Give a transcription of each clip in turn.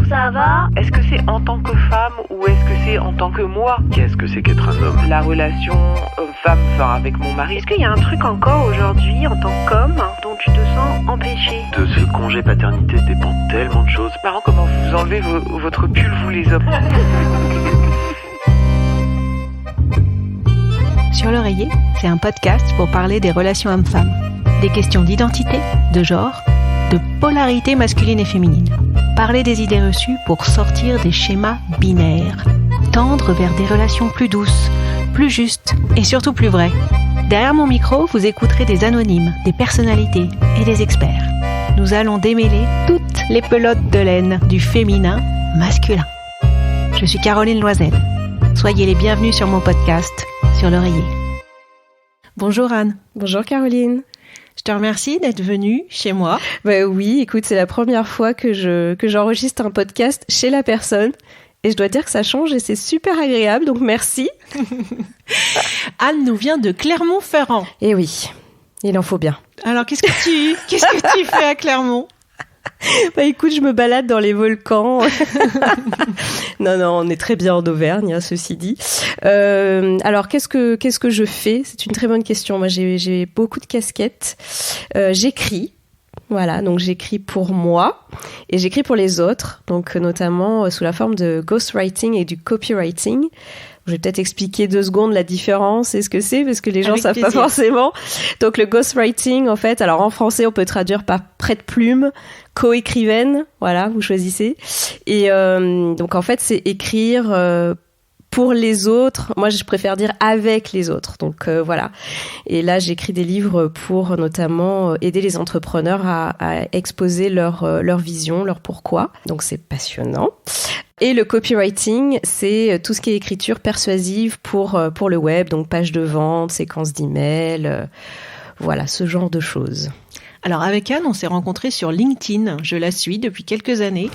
ça va? Est-ce que c'est en tant que femme ou est-ce que c'est en tant que moi? Qu'est-ce que c'est qu'être un homme? La relation homme-femme, enfin avec mon mari. Est-ce qu'il y a un truc encore aujourd'hui en tant qu'homme dont tu te sens empêché? De ce congé paternité dépend tellement de choses. C'est marrant comment vous enlevez votre pull, vous les hommes. Sur l'oreiller, c'est un podcast pour parler des relations hommes-femmes, des questions d'identité, de genre, de polarité masculine et féminine. Parler des idées reçues pour sortir des schémas binaires. Tendre vers des relations plus douces, plus justes et surtout plus vraies. Derrière mon micro, vous écouterez des anonymes, des personnalités et des experts. Nous allons démêler toutes les pelotes de laine du féminin masculin. Je suis Caroline Loisel. Soyez les bienvenus sur mon podcast, Sur l'oreiller. Bonjour Anne. Bonjour Caroline. Je te remercie d'être venue chez moi. Bah oui, écoute, c'est la première fois que j'enregistre un podcast chez la personne. Et je dois dire que ça change et c'est super agréable, donc merci. Anne nous vient de Clermont-Ferrand. Eh oui, il en faut bien. Alors, qu'est-ce que tu fais à Clermont ? Bah écoute, je me balade dans les volcans. Non, on est très bien en Auvergne, hein, ceci dit. Alors, qu'est-ce que je fais ? C'est une très bonne question. Moi, j'ai beaucoup de casquettes. J'écris. Voilà, donc j'écris pour moi et j'écris pour les autres, donc notamment sous la forme de ghostwriting et du copywriting. Je vais peut-être expliquer 2 secondes la différence et ce que c'est, parce que les gens Avec savent plaisir. pas forcément. Donc le ghostwriting, en fait, alors en français, on peut traduire par prête-plume, co-écrivaine, voilà, vous choisissez. Et donc en fait, c'est écrire pour les autres. Moi, je préfère dire avec les autres. Donc voilà. Et là, j'écris des livres pour notamment aider les entrepreneurs à exposer leur vision, leur pourquoi. Donc c'est passionnant. Et le copywriting, c'est tout ce qui est écriture persuasive pour le web, donc page de vente, séquence d'emails, voilà, ce genre de choses. Alors avec Anne, on s'est rencontrés sur LinkedIn. Je la suis depuis quelques années.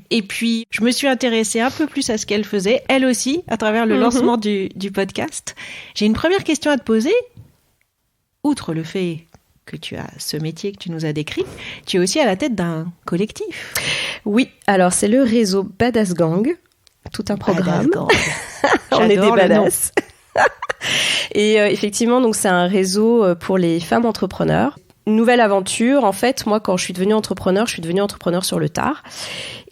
Et puis, je me suis intéressée un peu plus à ce qu'elle faisait, elle aussi, à travers le lancement du podcast. J'ai une première question à te poser. Outre le fait que tu as ce métier que tu nous as décrit, tu es aussi à la tête d'un collectif. Oui, alors c'est le réseau Badass Gang, tout un programme. On est des badass. Et effectivement, donc c'est un réseau pour les femmes entrepreneurs. Nouvelle aventure, en fait, moi quand je suis devenue entrepreneur sur le tard.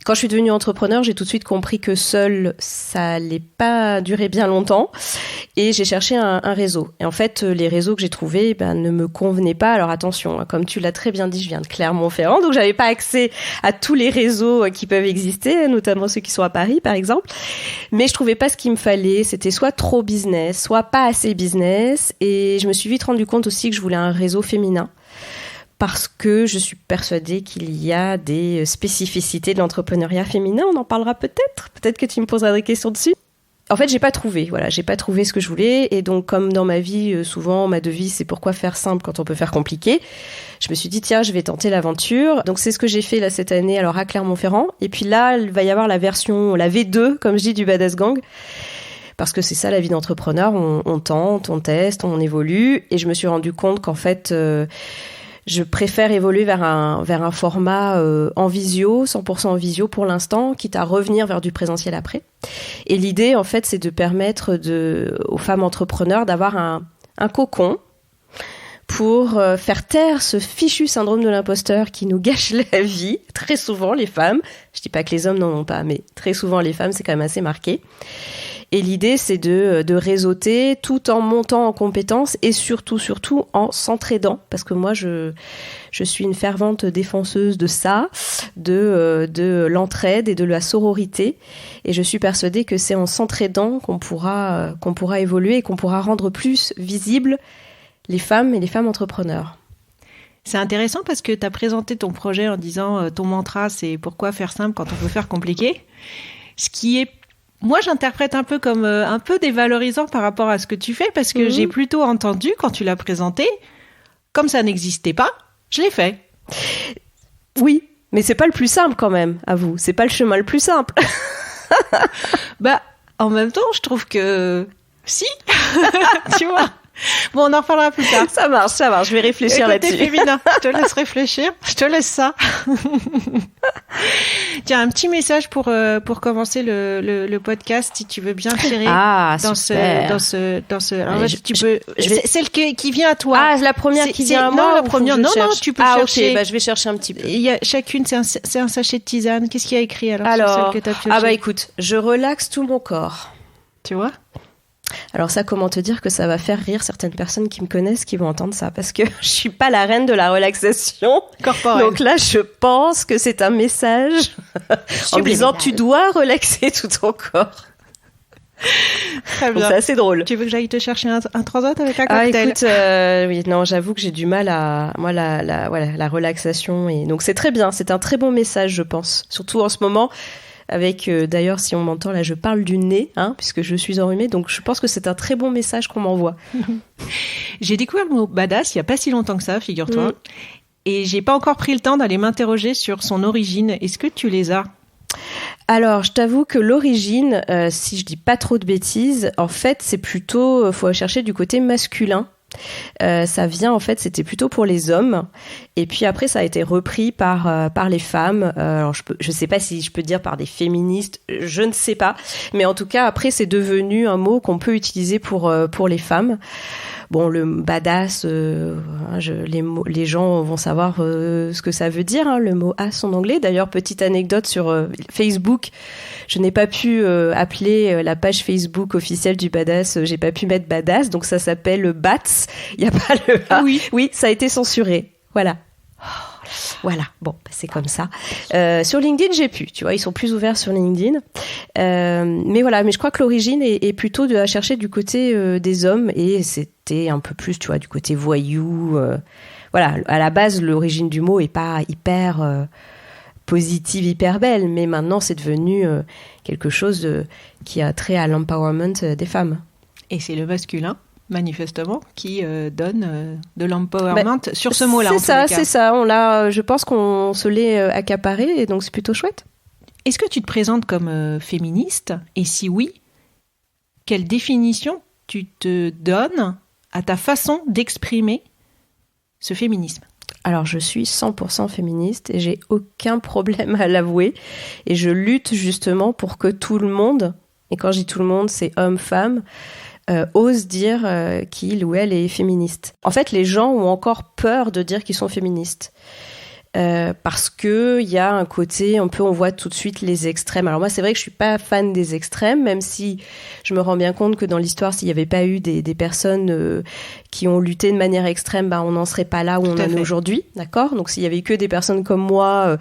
Quand je suis devenue entrepreneur, j'ai tout de suite compris que seule, ça allait pas durer bien longtemps. Et j'ai cherché un réseau. Et en fait, les réseaux que j'ai trouvés ne me convenaient pas. Alors attention, comme tu l'as très bien dit, je viens de Clermont-Ferrand, donc j'avais pas accès à tous les réseaux qui peuvent exister, notamment ceux qui sont à Paris, par exemple. Mais je trouvais pas ce qu'il me fallait. C'était soit trop business, soit pas assez business. Et je me suis vite rendu compte aussi que je voulais un réseau féminin. Parce que je suis persuadée qu'il y a des spécificités de l'entrepreneuriat féminin. On en parlera peut-être. Peut-être que tu me poseras des questions dessus. En fait, j'ai pas trouvé ce que je voulais. Et donc, comme dans ma vie, souvent, ma devise, c'est pourquoi faire simple quand on peut faire compliqué. Je me suis dit, tiens, je vais tenter l'aventure. Donc, c'est ce que j'ai fait là cette année, alors à Clermont-Ferrand. Et puis là, il va y avoir la version, la V2, comme je dis, du Badass Gang. Parce que c'est ça, la vie d'entrepreneur. On tente, on teste, on évolue. Et je me suis rendu compte qu'en fait, je préfère évoluer vers un format en visio, 100% en visio pour l'instant, quitte à revenir vers du présentiel après. Et l'idée, en fait, c'est de permettre aux femmes entrepreneurs d'avoir un cocon pour faire taire ce fichu syndrome de l'imposteur qui nous gâche la vie. Très souvent, les femmes, je dis pas que les hommes n'en ont pas, mais très souvent, les femmes, c'est quand même assez marqué. Et l'idée, c'est de réseauter tout en montant en compétences et surtout en s'entraidant. Parce que moi, je suis une fervente défenseuse de ça, de l'entraide et de la sororité. Et je suis persuadée que c'est en s'entraidant qu'on pourra évoluer et qu'on pourra rendre plus visibles les femmes et les femmes entrepreneurs. C'est intéressant parce que tu as présenté ton projet en disant ton mantra, c'est pourquoi faire simple quand on peut faire compliqué. Ce qui est, moi, j'interprète un peu comme un peu dévalorisant par rapport à ce que tu fais, parce que j'ai plutôt entendu, quand tu l'as présenté, comme ça n'existait pas, je l'ai fait. Oui, mais c'est pas le plus simple quand même, avoue. C'est pas le chemin le plus simple. En même temps, je trouve que si, tu vois. Bon, on en reparlera plus tard. Ça marche, je vais réfléchir là-dessus. Féminin, je te laisse réfléchir, je te laisse ça. Tiens, un petit message pour commencer le podcast, si tu veux bien tirer dans ce. Alors, tu peux. Celle qui vient à toi. Ah, la première qui vient à moi. Non, la première. Non, tu peux chercher. Ok, je vais chercher un petit peu. Il y a chacune, c'est un sachet de tisane. Qu'est-ce qu'il y a écrit alors sur celle que t'as pioché? Écoute, je relaxe tout mon corps. Tu vois? Alors ça, comment te dire que ça va faire rire certaines personnes qui me connaissent qui vont entendre ça, parce que je suis pas la reine de la relaxation corporelle. Donc là, je pense que c'est un message en disant tu dois relaxer tout ton corps. Très bien. Donc c'est assez drôle. Tu veux que j'aille te chercher un transat avec un cocktail? Écoute, oui, non, j'avoue que j'ai du mal à moi la relaxation, et donc c'est très bien, c'est un très bon message, je pense, surtout en ce moment. Avec, d'ailleurs, si on m'entend, là, je parle du nez, puisque je suis enrhumée. Donc, je pense que c'est un très bon message qu'on m'envoie. J'ai découvert le mot badass il n'y a pas si longtemps que ça, figure-toi. Et j'ai pas encore pris le temps d'aller m'interroger sur son origine. Est-ce que tu les as? Alors, je t'avoue que l'origine, si je dis pas trop de bêtises, en fait, c'est plutôt, faut chercher du côté masculin. Ça vient, en fait, c'était plutôt pour les hommes, et puis après ça a été repris par les femmes. Alors je sais pas si je peux dire par des féministes, je ne sais pas, mais en tout cas après c'est devenu un mot qu'on peut utiliser pour les femmes. Bon, le badass, les gens vont savoir ce que ça veut dire, le mot ass en anglais. D'ailleurs, petite anecdote sur Facebook, je n'ai pas pu appeler la page Facebook officielle du badass, j'ai pas pu mettre badass, donc ça s'appelle Bats. Il n'y a pas le A. Oui, ça a été censuré. Voilà. Voilà, bon, c'est comme ça. Sur LinkedIn, j'ai pu, tu vois, ils sont plus ouverts sur LinkedIn. Mais voilà, mais je crois que l'origine est plutôt à chercher du côté des hommes, et c'était un peu plus, tu vois, du côté voyou. Voilà, à la base, l'origine du mot est pas hyper positive, hyper belle, mais maintenant, c'est devenu quelque chose qui a trait à l'empowerment des femmes. Et c'est le masculin, manifestement, qui donne de l'empowerment sur ce mot-là. C'est ça. On l'a, je pense qu'on se l'est accaparé, et donc c'est plutôt chouette. Est-ce que tu te présentes comme féministe? Et si oui, quelle définition tu te donnes à ta façon d'exprimer ce féminisme? Alors, je suis 100% féministe et j'ai aucun problème à l'avouer. Et je lutte justement pour que tout le monde, et quand je dis tout le monde, c'est hommes, femmes, ose dire qu'il ou elle est féministe. En fait, les gens ont encore peur de dire qu'ils sont féministes. Parce que il y a un côté, on voit tout de suite les extrêmes. Alors moi, c'est vrai que je suis pas fan des extrêmes, même si je me rends bien compte que dans l'histoire, s'il y avait pas eu des personnes qui ont lutté de manière extrême, on n'en serait pas là où on en est aujourd'hui, d'accord? Donc s'il y avait eu que des personnes comme moi,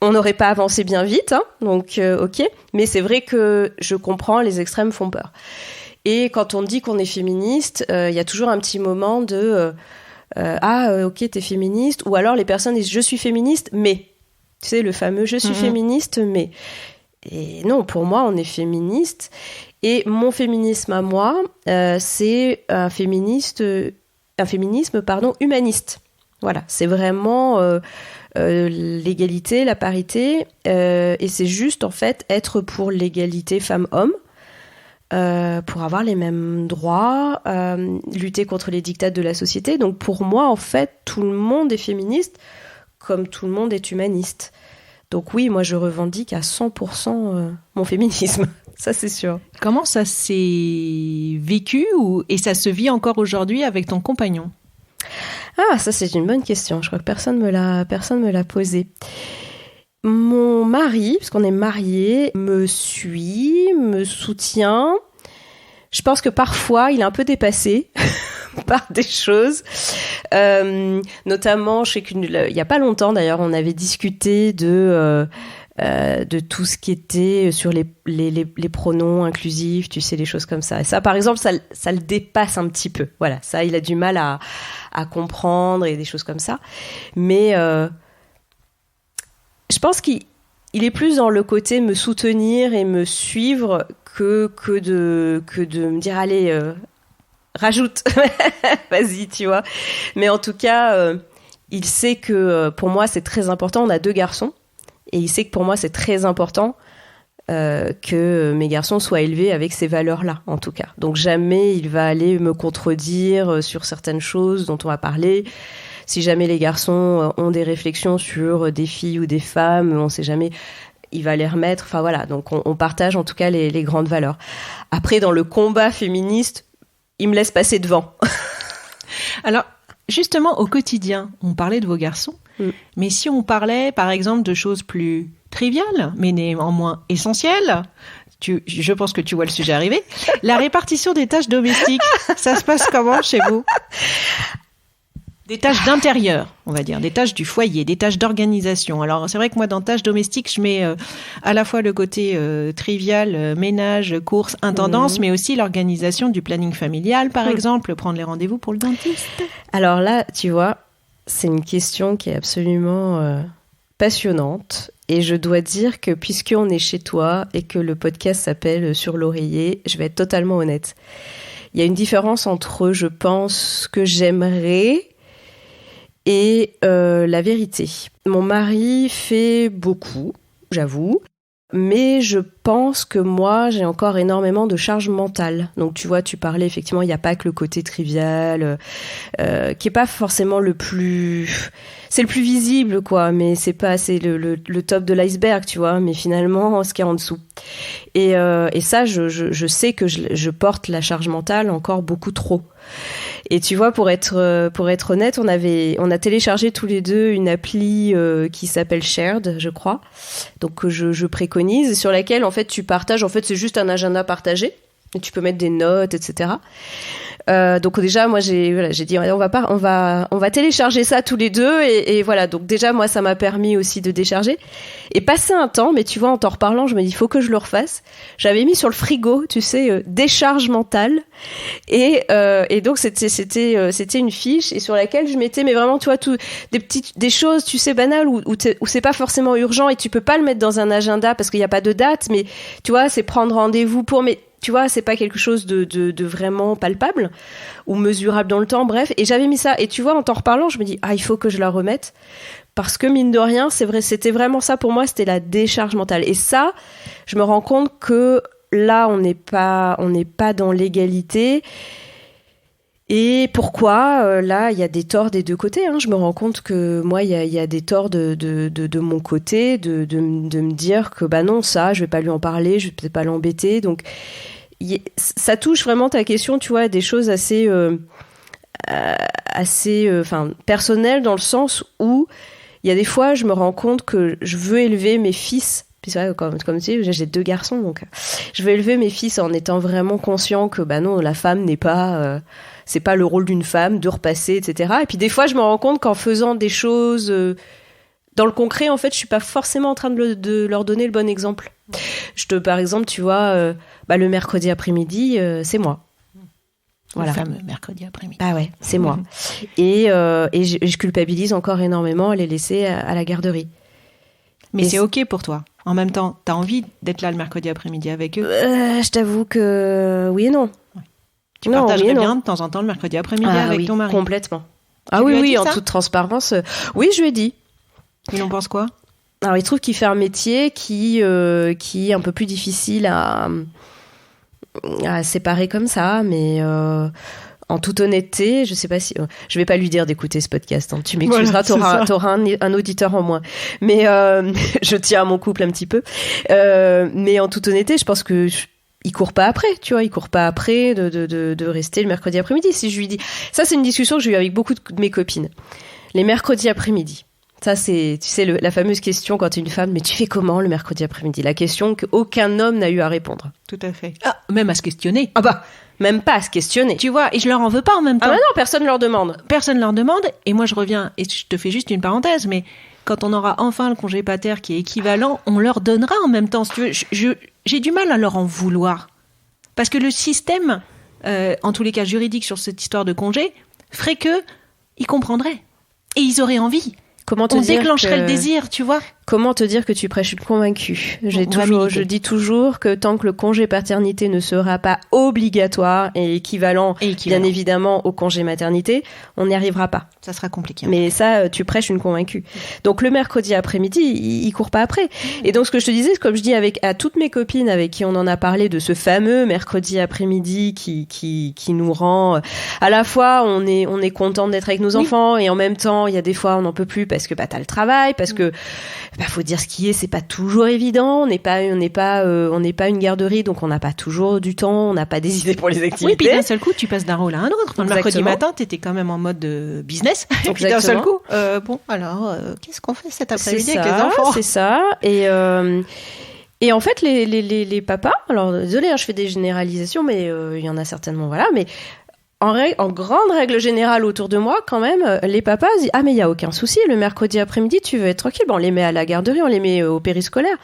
on n'aurait pas avancé bien vite, donc ok. Mais c'est vrai que je comprends, les extrêmes font peur. Et quand on dit qu'on est féministe, il y a toujours un petit moment de ok, t'es féministe, ou alors les personnes disent je suis féministe, mais tu sais, le fameux je suis féministe, mais. Et non, pour moi, on est féministe. Et mon féminisme à moi, c'est un féminisme, humaniste. Voilà, c'est vraiment l'égalité, la parité, et c'est juste en fait être pour l'égalité femmes-hommes. Pour avoir les mêmes droits, lutter contre les dictats de la société. Donc pour moi, en fait, tout le monde est féministe, comme tout le monde est humaniste. Donc oui, moi je revendique à 100% mon féminisme, ça c'est sûr. Comment ça s'est vécu et ça se vit encore aujourd'hui avec ton compagnon? Ah, ça c'est une bonne question, je crois que personne me l'a posé. Mon mari, parce qu'on est mariés, me suit, me soutient. Je pense que parfois, il est un peu dépassé par des choses. Notamment, je sais qu'il y a pas longtemps, d'ailleurs, on avait discuté de tout ce qui était sur les pronoms inclusifs, tu sais, des choses comme ça. Et ça, par exemple, ça le dépasse un petit peu. Voilà, ça, il a du mal à comprendre et des choses comme ça. Mais je pense qu'il est plus dans le côté me soutenir et me suivre que de me dire allez, rajoute, vas-y, tu vois. Mais en tout cas, il sait que pour moi c'est très important. On a 2 garçons et il sait que pour moi c'est très important que mes garçons soient élevés avec ces valeurs-là, en tout cas. Donc jamais il va aller me contredire sur certaines choses dont on va parler. Si jamais les garçons ont des réflexions sur des filles ou des femmes, on ne sait jamais, il va les remettre. Enfin voilà, donc on partage en tout cas les grandes valeurs. Après, dans le combat féministe, il me laisse passer devant. Alors, justement, au quotidien, on parlait de vos garçons, mais si on parlait, par exemple, de choses plus triviales, mais néanmoins essentielles, je pense que tu vois le sujet arriver, la répartition des tâches domestiques, ça se passe comment chez vous ? Des tâches d'intérieur, on va dire, des tâches du foyer, des tâches d'organisation. Alors, c'est vrai que moi, dans tâches domestiques, je mets à la fois le côté trivial, ménage, courses, intendance, mais aussi l'organisation du planning familial, par exemple, prendre les rendez-vous pour le dentiste. Alors là, tu vois, c'est une question qui est absolument passionnante. Et je dois dire que puisqu'on est chez toi et que le podcast s'appelle Sur l'oreiller, je vais être totalement honnête. Il y a une différence entre, je pense, ce que j'aimerais et la vérité. Mon mari fait beaucoup, j'avoue, mais je pense que moi, j'ai encore énormément de charge mentale. Donc tu vois, tu parlais effectivement, il n'y a pas que le côté trivial, qui est pas forcément le plus... C'est le plus visible, quoi, mais c'est le top de l'iceberg, tu vois, mais finalement, ce qu'il y a en dessous. Et ça, je sais que je porte la charge mentale encore beaucoup trop. Et tu vois, pour être honnête, on a téléchargé tous les deux une appli qui s'appelle Shared, je crois, donc que je préconise, sur laquelle en fait tu partages. En fait, c'est juste un agenda partagé. Et tu peux mettre des notes, etc. Donc déjà, moi, j'ai dit, on va télécharger ça tous les deux, et voilà. Donc déjà, moi, ça m'a permis aussi de décharger. Et passé un temps, mais tu vois, en t'en reparlant, je me dis, il faut que je le refasse. J'avais mis sur le frigo, tu sais, décharge mentale, et donc c'était une fiche, et sur laquelle je mettais, mais vraiment, tu vois, des choses, tu sais, banales, où c'est pas forcément urgent, et tu peux pas le mettre dans un agenda parce qu'il y a pas de date, mais tu vois, c'est prendre rendez-vous pour, mais tu vois, c'est pas quelque chose de vraiment palpable ou mesurable dans le temps, bref. Et j'avais mis ça. Et tu vois, en t'en reparlant, je me dis, il faut que je la remette. Parce que mine de rien, c'est vrai, c'était vraiment ça pour moi, c'était la décharge mentale. Et ça, je me rends compte que là, on n'est pas dans l'égalité. Et pourquoi là, il y a des torts des deux côtés, hein. Je me rends compte que moi, il y a des torts de mon côté, de me dire que bah non, ça, je vais pas lui en parler, je vais peut-être pas l'embêter. Donc, ça touche vraiment ta question, tu vois, des choses assez personnelles, dans le sens où il y a des fois, je me rends compte que je veux élever mes fils. Puis c'est vrai, comme tu sais, j'ai 2 garçons, donc je veux élever mes fils en étant vraiment conscient que bah non, la femme n'est pas, c'est pas le rôle d'une femme de repasser, etc. Et puis des fois, je me rends compte qu'en faisant des choses dans le concret, en fait, je suis pas forcément en train de leur donner le bon exemple. Par exemple, tu vois, le mercredi après-midi, c'est moi. Voilà. Le fameux mercredi après-midi. Ah ouais, c'est moi. Et je culpabilise encore énormément à les laisser à la garderie. Mais c'est OK pour toi. En même temps, t'as envie d'être là le mercredi après-midi avec eux ? Je t'avoue que oui et non. Ouais. Tu partagerais bien de temps en temps le mercredi après-midi avec ton mari ? Complètement. Oui, en toute transparence. Oui, je lui ai dit. Il en pense quoi ? Alors, il trouve qu'il fait un métier qui est un peu plus difficile à séparer comme ça, mais en toute honnêteté, je sais pas si... je vais pas lui dire d'écouter ce podcast, hein. Tu m'excuseras, voilà, t'auras un auditeur en moins. Mais je tiens à mon couple un petit peu. Mais en toute honnêteté, je pense que... il court pas après, tu vois, il court pas après de rester le mercredi après-midi. Si je lui dis... Ça, c'est une discussion que j'ai eue avec beaucoup de mes copines. Les mercredis après-midi. Ça, c'est, tu sais, la fameuse question quand t'es une femme, mais tu fais comment le mercredi après-midi ? La question qu'aucun homme n'a eu à répondre. Tout à fait. Même à se questionner. Même pas à se questionner. Tu vois, et je leur en veux pas en même temps. Ah bah non, personne leur demande. Personne leur demande, et moi je reviens, et je te fais juste une parenthèse, mais quand on aura enfin le congé pater qui est équivalent, on leur donnera en même temps. Si tu veux, j'ai du mal à leur en vouloir. Parce que le système, en tous les cas juridique sur cette histoire de congé, ferait que ils comprendraient. Et ils auraient envie. On déclencherait le désir, tu vois. Comment te dire que tu prêches une convaincue ? Je dis toujours que tant que le congé paternité ne sera pas obligatoire et équivalent. Bien évidemment au congé maternité, on n'y arrivera pas. Ça sera compliqué. Mais ça, tu prêches une convaincue. Donc le mercredi après-midi, il court pas après. Et donc ce que je te disais, comme je dis à toutes mes copines avec qui on en a parlé de ce fameux mercredi après-midi qui nous rend à la fois on est content d'être avec nos enfants et en même temps il y a des fois on n'en peut plus parce que t'as le travail, parce que faut dire ce qui est, c'est pas toujours évident. On n'est pas une garderie, donc on n'a pas toujours du temps, on n'a pas des idées pour les activités. Oui, puis d'un seul coup, tu passes d'un rôle à un autre. Le mercredi matin, t'étais quand même en mode business. Et puis d'un seul coup, qu'est-ce qu'on fait cet après-midi avec les enfants ? C'est ça. Et en fait, les papas, alors désolé, je fais des généralisations, mais il y en a certainement, voilà, mais en grande règle générale autour de moi, quand même, les papas disent « Ah, mais il n'y a aucun souci, le mercredi après-midi, tu veux être tranquille. » On les met à la garderie, on les met au périscolaire.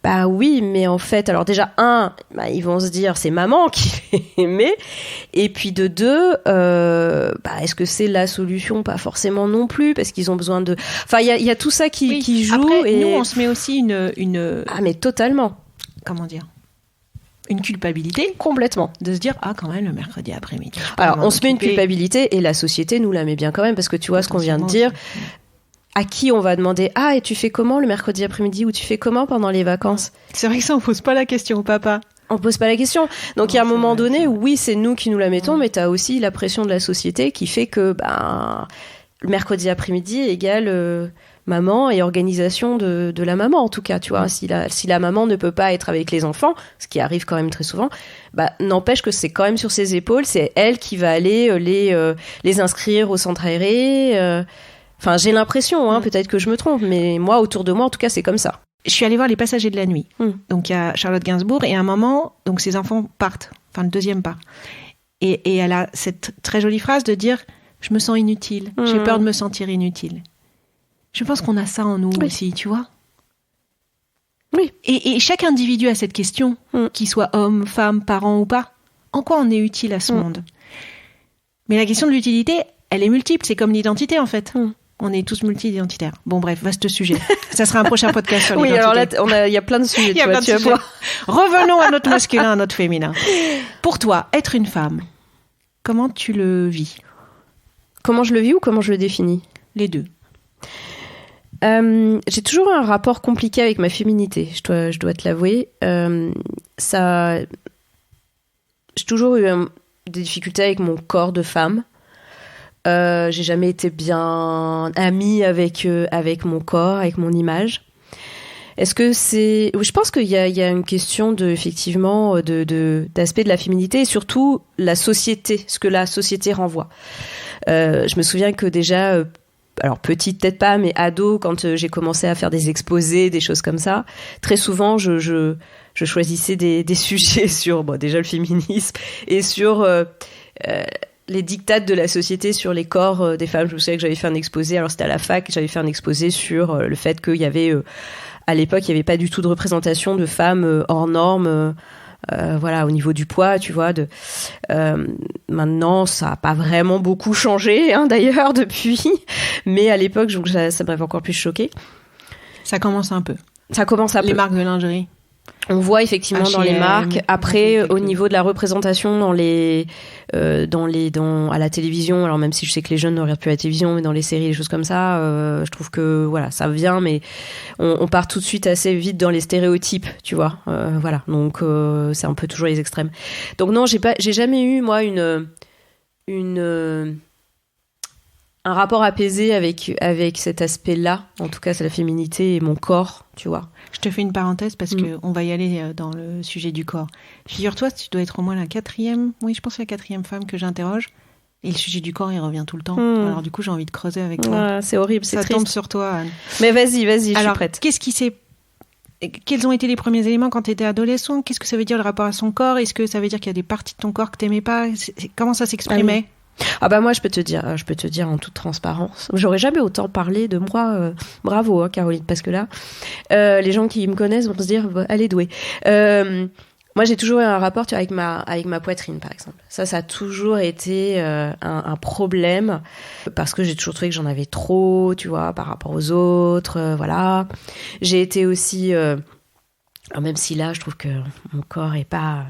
Bah oui, mais en fait, alors déjà, ils vont se dire « C'est maman qui les met. » Et puis de deux, est-ce que c'est la solution ? Pas forcément non plus, parce qu'ils ont besoin de... Enfin, il y a tout ça qui joue. Après, nous, on se met aussi une... Ah, mais totalement. Comment dire ? Une culpabilité complètement de se dire quand même le mercredi après-midi. Alors on se met une culpabilité et la société nous la met bien quand même parce que tu vois ce qu'on vient de dire. À qui on va demander et tu fais comment le mercredi après-midi ou tu fais comment pendant les vacances ? C'est vrai que ça on pose pas la question au papa. On pose pas la question. Donc il y a un moment donné oui c'est nous qui nous la mettons mais t'as aussi la pression de la société qui fait que le mercredi après-midi égale maman et organisation de la maman en tout cas, tu vois. Si la maman ne peut pas être avec les enfants, ce qui arrive quand même très souvent, n'empêche que c'est quand même sur ses épaules, c'est elle qui va aller les inscrire au centre aéré. Enfin, j'ai l'impression, peut-être que je me trompe, mais moi, autour de moi, en tout cas, c'est comme ça. Je suis allée voir Les Passagers de la nuit. Donc, il y a Charlotte Gainsbourg et à un moment, donc ses enfants partent. Enfin, le deuxième part. Et elle a cette très jolie phrase de dire « Je me sens inutile. J'ai peur de me sentir inutile. » Je pense qu'on a ça en nous aussi, tu vois. Oui. Et chaque individu a cette question, qu'il soit homme, femme, parent ou pas. En quoi on est utile à ce monde ? Mais la question de l'utilité, elle est multiple. C'est comme l'identité, en fait. On est tous multi-identitaires. Bon, bref, vaste sujet. Ça sera un prochain podcast sur l'identité. Oui, alors là, il y a plein de sujets. Revenons à notre masculin, à notre féminin. Pour toi, être une femme, comment tu le vis ? Comment je le vis ou comment je le définis ? Les deux. J'ai toujours un rapport compliqué avec ma féminité, je dois te l'avouer. J'ai toujours eu des difficultés avec mon corps de femme. J'ai jamais été bien amie avec mon corps, avec mon image. Est-ce que c'est... Je pense qu'il y a une question effectivement d'aspect de la féminité et surtout la société, ce que la société renvoie. Je me souviens que déjà... alors petite peut-être pas, mais ado, quand j'ai commencé à faire des exposés, des choses comme ça, très souvent je choisissais des sujets sur déjà le féminisme et sur les dictats de la société sur les corps des femmes. Je me souviens que j'avais fait un exposé, alors c'était à la fac, j'avais fait un exposé sur le fait qu'il y avait à l'époque il n'y avait pas du tout de représentation de femmes hors normes. Au niveau du poids, tu vois. Maintenant, ça n'a pas vraiment beaucoup changé, d'ailleurs, depuis. Mais à l'époque, ça m'avait encore plus choqué. Ça commence un peu. Les marques de lingerie. On voit effectivement dans les marques. Après, au niveau de la représentation à la télévision, alors même si je sais que les jeunes ne regardent plus la télévision, mais dans les séries, des choses comme ça, je trouve que ça vient, mais on part tout de suite assez vite dans les stéréotypes, tu vois. Donc c'est un peu toujours les extrêmes. Donc non, j'ai jamais eu moi un rapport apaisé avec cet aspect-là. En tout cas, c'est la féminité et mon corps, tu vois. Je te fais une parenthèse parce qu'on va y aller dans le sujet du corps. Figure-toi, tu dois être au moins la 4e, la 4e femme que j'interroge. Et le sujet du corps, il revient tout le temps. Alors du coup, j'ai envie de creuser avec toi. C'est horrible, c'est triste. Ça tombe sur toi, Anne. Mais vas-y, je suis prête. Quels ont été les premiers éléments quand tu étais adolescent ? Qu'est-ce que ça veut dire le rapport à son corps ? Est-ce que ça veut dire qu'il y a des parties de ton corps que tu n'aimais pas ? Comment ça s'exprimait ? Moi je peux te dire en toute transparence, j'aurais jamais autant parlé de moi, bravo Caroline, parce que là les gens qui me connaissent vont se dire elle est douée. Moi Moi, j'ai toujours eu un rapport avec ma poitrine, par exemple. Ça a toujours été un problème parce que j'ai toujours trouvé que j'en avais trop, tu vois, par rapport aux autres, voilà. J'ai été aussi... Alors même si là, je trouve que mon corps est pas...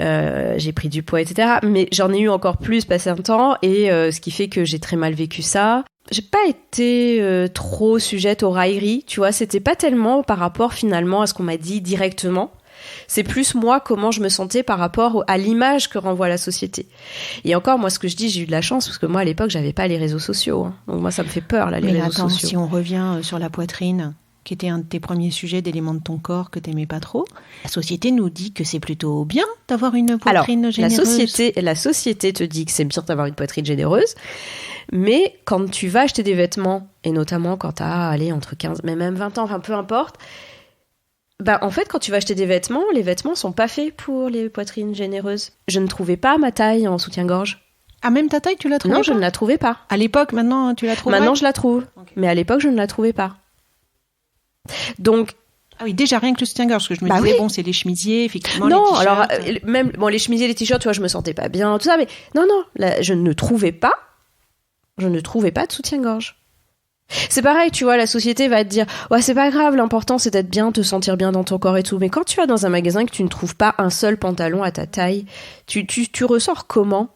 j'ai pris du poids, etc. Mais j'en ai eu encore plus passé un temps et ce qui fait que j'ai très mal vécu ça. J'ai pas été trop sujette aux railleries, tu vois. C'était pas tellement par rapport finalement à ce qu'on m'a dit directement. C'est plus moi, comment je me sentais par rapport à l'image que renvoie la société. Et encore, moi, ce que je dis, j'ai eu de la chance parce que moi, à l'époque, j'avais pas les réseaux sociaux. Hein. Donc moi, ça me fait peur, là, les réseaux sociaux. Si on revient sur la poitrine... qui était un de tes premiers sujets d'éléments de ton corps que t'aimais pas trop. La société nous dit que c'est plutôt bien d'avoir une poitrine généreuse. La société te dit que c'est bien d'avoir une poitrine généreuse, mais quand tu vas acheter des vêtements, et notamment quand t'as, entre 15, mais même 20 ans, enfin peu importe, bah en fait, quand tu vas acheter des vêtements, les vêtements sont pas faits pour les poitrines généreuses. Je ne trouvais pas ma taille en soutien-gorge. Ah, même ta taille, tu la trouvais pas ? Non, je ne la trouvais pas. À l'époque, maintenant, tu la trouves ? Maintenant, je la trouve. Okay. Mais à l'époque, je ne la trouvais pas. Donc, ah oui, déjà rien que le soutien-gorge, parce que je me disais, bon, c'est les chemisiers, effectivement. Non, les alors, même, bon, les chemisiers, les t-shirts, tu vois, je me sentais pas bien, tout ça, mais non, là, je ne trouvais pas de soutien-gorge. C'est pareil, tu vois, la société va te dire, ouais, c'est pas grave, l'important, c'est d'être bien, te sentir bien dans ton corps et tout, mais quand tu vas dans un magasin et que tu ne trouves pas un seul pantalon à ta taille, tu ressors comment ?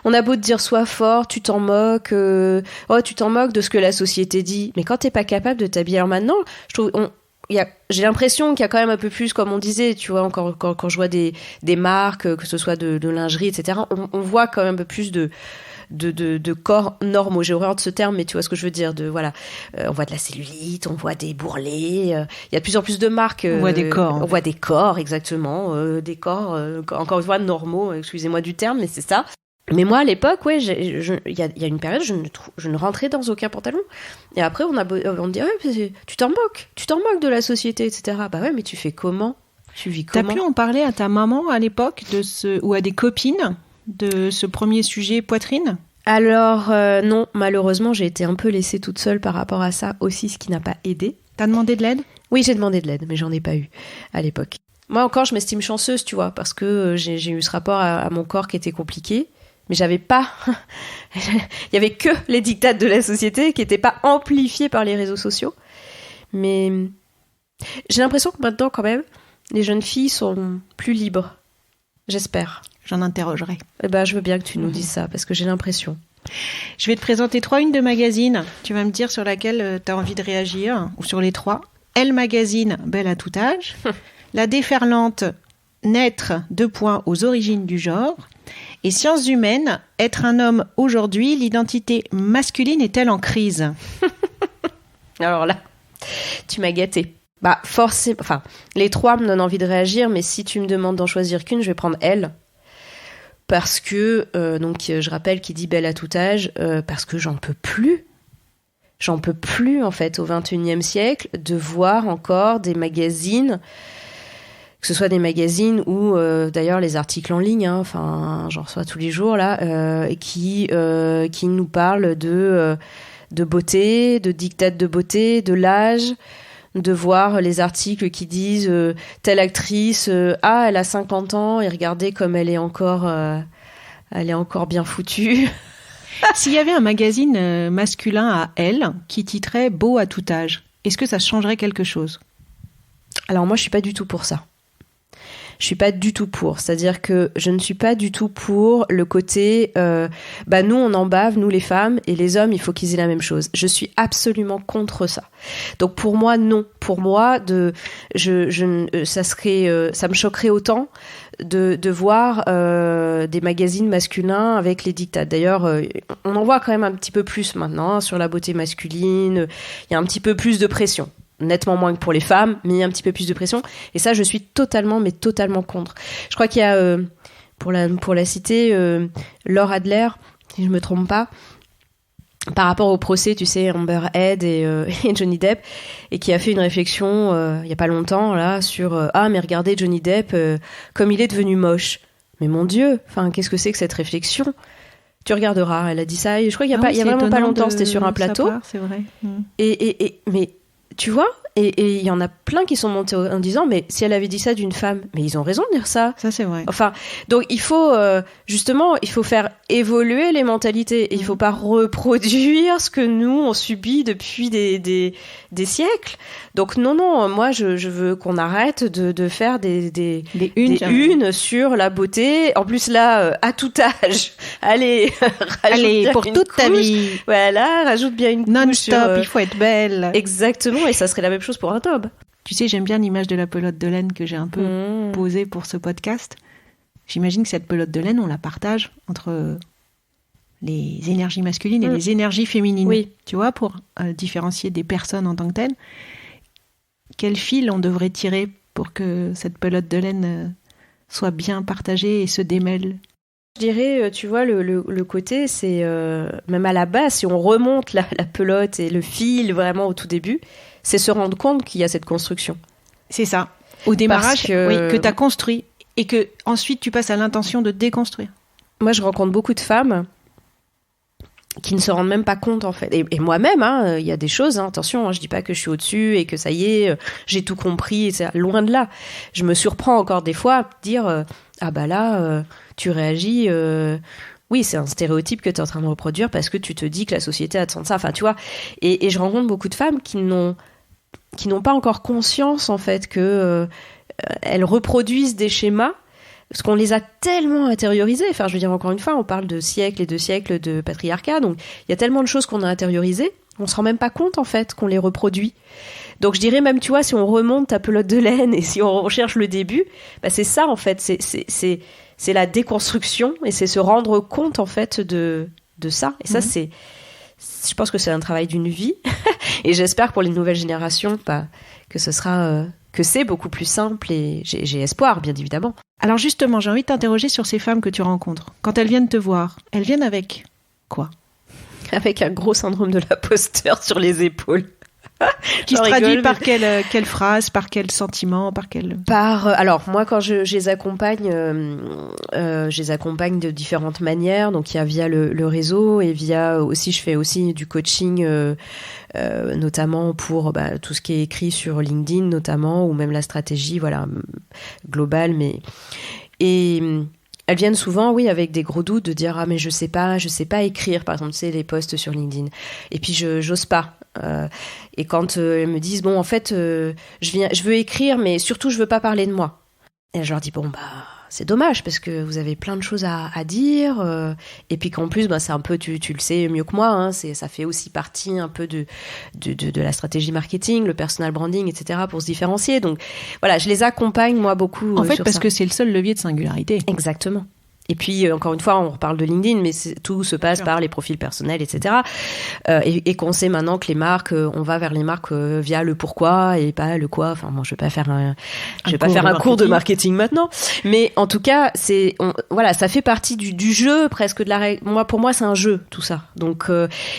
On a beau te dire sois fort, tu t'en moques, tu t'en moques de ce que la société dit. Mais quand t'es pas capable de t'habiller, alors maintenant, je trouve, j'ai l'impression qu'il y a quand même un peu plus, comme on disait, tu vois, quand je vois des marques, que ce soit de lingerie, etc. On voit quand même un peu plus de corps normaux. J'ai horreur de ce terme, mais tu vois ce que je veux dire. On voit de la cellulite, on voit des bourrelets. Il y a de plus en plus de marques. On voit des corps. On voit des corps, exactement. Des corps, encore une fois, normaux. Excusez-moi du terme, mais c'est ça. Mais moi, à l'époque, ouais, il y a une période, je ne rentrais dans aucun pantalon. Et après, on me dit, ouais, tu t'en moques de la société, etc. Bah ouais, mais tu fais comment ? Tu vis comment ? T'as pu en parler à ta maman à l'époque ou à des copines de ce premier sujet poitrine ? Alors, non, malheureusement, j'ai été un peu laissée toute seule par rapport à ça aussi, ce qui n'a pas aidé. T'as demandé de l'aide ? Oui, j'ai demandé de l'aide, mais j'en ai pas eu à l'époque. Moi, encore, je m'estime chanceuse, tu vois, parce que j'ai eu ce rapport à mon corps qui était compliqué. Mais j'avais pas... Il y avait que les dictates de la société qui n'étaient pas amplifiés par les réseaux sociaux. Mais j'ai l'impression que maintenant, quand même, les jeunes filles sont plus libres. J'espère. J'en interrogerai. Eh ben, je veux bien que tu nous dises ça, parce que j'ai l'impression. Je vais te présenter 3 unes de magazines. Tu vas me dire sur laquelle tu as envie de réagir, ou sur les 3. Elle Magazine, Belle à tout âge. La Déferlante, Naître, aux origines du genre. Et Sciences humaines, être un homme aujourd'hui, l'identité masculine est-elle en crise ? Alors là, tu m'as gâtée. Bah forcément, enfin, les 3 me donnent envie de réagir, mais si tu me demandes d'en choisir qu'une, je vais prendre Elle. Parce que, donc je rappelle qu'il dit belle à tout âge, parce que j'en peux plus. J'en peux plus, en fait, au XXIe siècle, de voir encore des magazines... que ce soit des magazines ou d'ailleurs les articles en ligne, enfin j'en reçois tous les jours là, qui nous parlent de beauté, de dictates de beauté, de l'âge, de voir les articles qui disent telle actrice, elle a 50 ans et regardez comme elle est encore bien foutue. S'il y avait un magazine masculin à Elle qui titrait Beau à tout âge, est-ce que ça changerait quelque chose ? Alors moi je suis pas du tout pour ça. Je suis pas du tout pour, c'est-à-dire que je ne suis pas du tout pour le côté nous on en bave, nous les femmes, et les hommes il faut qu'ils aient la même chose. Je suis absolument contre ça. Donc pour moi non, pour moi ça me choquerait autant de voir des magazines masculins avec les dictates. D'ailleurs, on en voit quand même un petit peu plus maintenant sur la beauté masculine, il y a un petit peu plus de pression. Nettement moins que pour les femmes, mais il y a un petit peu plus de pression. Et ça, je suis totalement contre. Je crois qu'il y a, pour la citer, Laure Adler, si je me trompe pas, par rapport au procès, tu sais, Amber Heard et Johnny Depp, et qui a fait une réflexion il y a pas longtemps là sur mais regardez Johnny Depp comme il est devenu moche. Mais mon Dieu, enfin qu'est-ce que c'est que cette réflexion ? Tu regarderas. Elle a dit ça. Et je crois qu'il y a vraiment pas longtemps. C'était sur un plateau. Part, c'est vrai. Mais tu vois, Et il y en a plein qui sont montés en disant, mais si elle avait dit ça d'une femme, mais ils ont raison de dire ça. Ça, c'est vrai. Enfin, donc il faut, justement, il faut faire évoluer les mentalités. Et il faut pas reproduire ce que nous, on subit depuis des siècles. Donc non, moi, je veux qu'on arrête de faire des unes sur la beauté. En plus, là, à tout âge, allez, pour toute ta vie. Voilà, rajoute bien une couche. Non-stop, il faut être belle. Exactement, et ça serait la même chose pour un top. Tu sais, j'aime bien l'image de la pelote de laine que j'ai un peu posée pour ce podcast. J'imagine que cette pelote de laine, on la partage entre les énergies masculines et les énergies féminines. Oui. Tu vois, pour différencier des personnes en tant que telles. Quel fil on devrait tirer pour que cette pelote de laine soit bien partagée et se démêle? Je dirais, tu vois, le côté, c'est même à la base, si on remonte la pelote et le fil vraiment au tout début, c'est se rendre compte qu'il y a cette construction. C'est ça. Au démarrage, que tu as construit et que ensuite tu passes à l'intention de déconstruire. Moi, je rencontre beaucoup de femmes qui ne se rendent même pas compte, en fait. Et moi-même, il y a des choses, attention, je dis pas que je suis au-dessus et que ça y est, j'ai tout compris, c'est loin de là. Je me surprends encore des fois à dire, ah bah là, tu réagis... Oui, c'est un stéréotype que tu es en train de reproduire parce que tu te dis que la société attend ça. Enfin, tu vois, et je rencontre beaucoup de femmes qui n'ont pas encore conscience, en fait, que elles reproduisent des schémas parce qu'on les a tellement intériorisés. Enfin, je veux dire, encore une fois, on parle de siècles et de siècles de patriarcat, donc il y a tellement de choses qu'on a intériorisées, on se rend même pas compte, en fait, qu'on les reproduit. Donc je dirais même, tu vois, si on remonte ta pelote de laine et si on recherche le début, bah c'est ça, en fait, c'est la déconstruction et c'est se rendre compte, en fait, de ça. Et ça, je pense que c'est un travail d'une vie. Et j'espère pour les nouvelles générations que ce sera... que c'est beaucoup plus simple et j'ai espoir, bien évidemment. Alors justement, j'ai envie de t'interroger sur ces femmes que tu rencontres. Quand elles viennent te voir, elles viennent avec quoi? Avec un gros syndrome de l'imposteur sur les épaules. Qui se traduit par quelle phrase, par quel sentiment, par quel... Alors, moi, quand je les accompagne, de différentes manières. Donc, il y a via le réseau et via aussi, je fais aussi du coaching, notamment pour tout ce qui est écrit sur LinkedIn, notamment, ou même la stratégie, voilà, globale. Et elles viennent souvent, oui, avec des gros doutes de dire, ah, mais je sais pas écrire, par exemple, tu sais, les posts sur LinkedIn. Et puis, j'ose pas. Et quand elles me disent, bon, en fait, je veux écrire, mais surtout, je veux pas parler de moi. Et je leur dis, bon, c'est dommage, parce que vous avez plein de choses à dire. Et puis qu'en plus, c'est un peu, tu le sais mieux que moi, hein, ça fait aussi partie un peu de la stratégie marketing, le personal branding, etc., pour se différencier. Donc, voilà, je les accompagne, moi, beaucoup. En fait, parce que c'est le seul levier de singularité. Exactement. Et puis, encore une fois, on reparle de LinkedIn, mais tout se passe par les profils personnels, etc. Et qu'on sait maintenant que les marques, on va vers les marques via le pourquoi et pas le quoi. Enfin, bon, je vais pas faire un cours de marketing maintenant. Mais en tout cas, voilà, ça fait partie du jeu, presque de la règle. Pour moi, c'est un jeu, tout ça. Donc,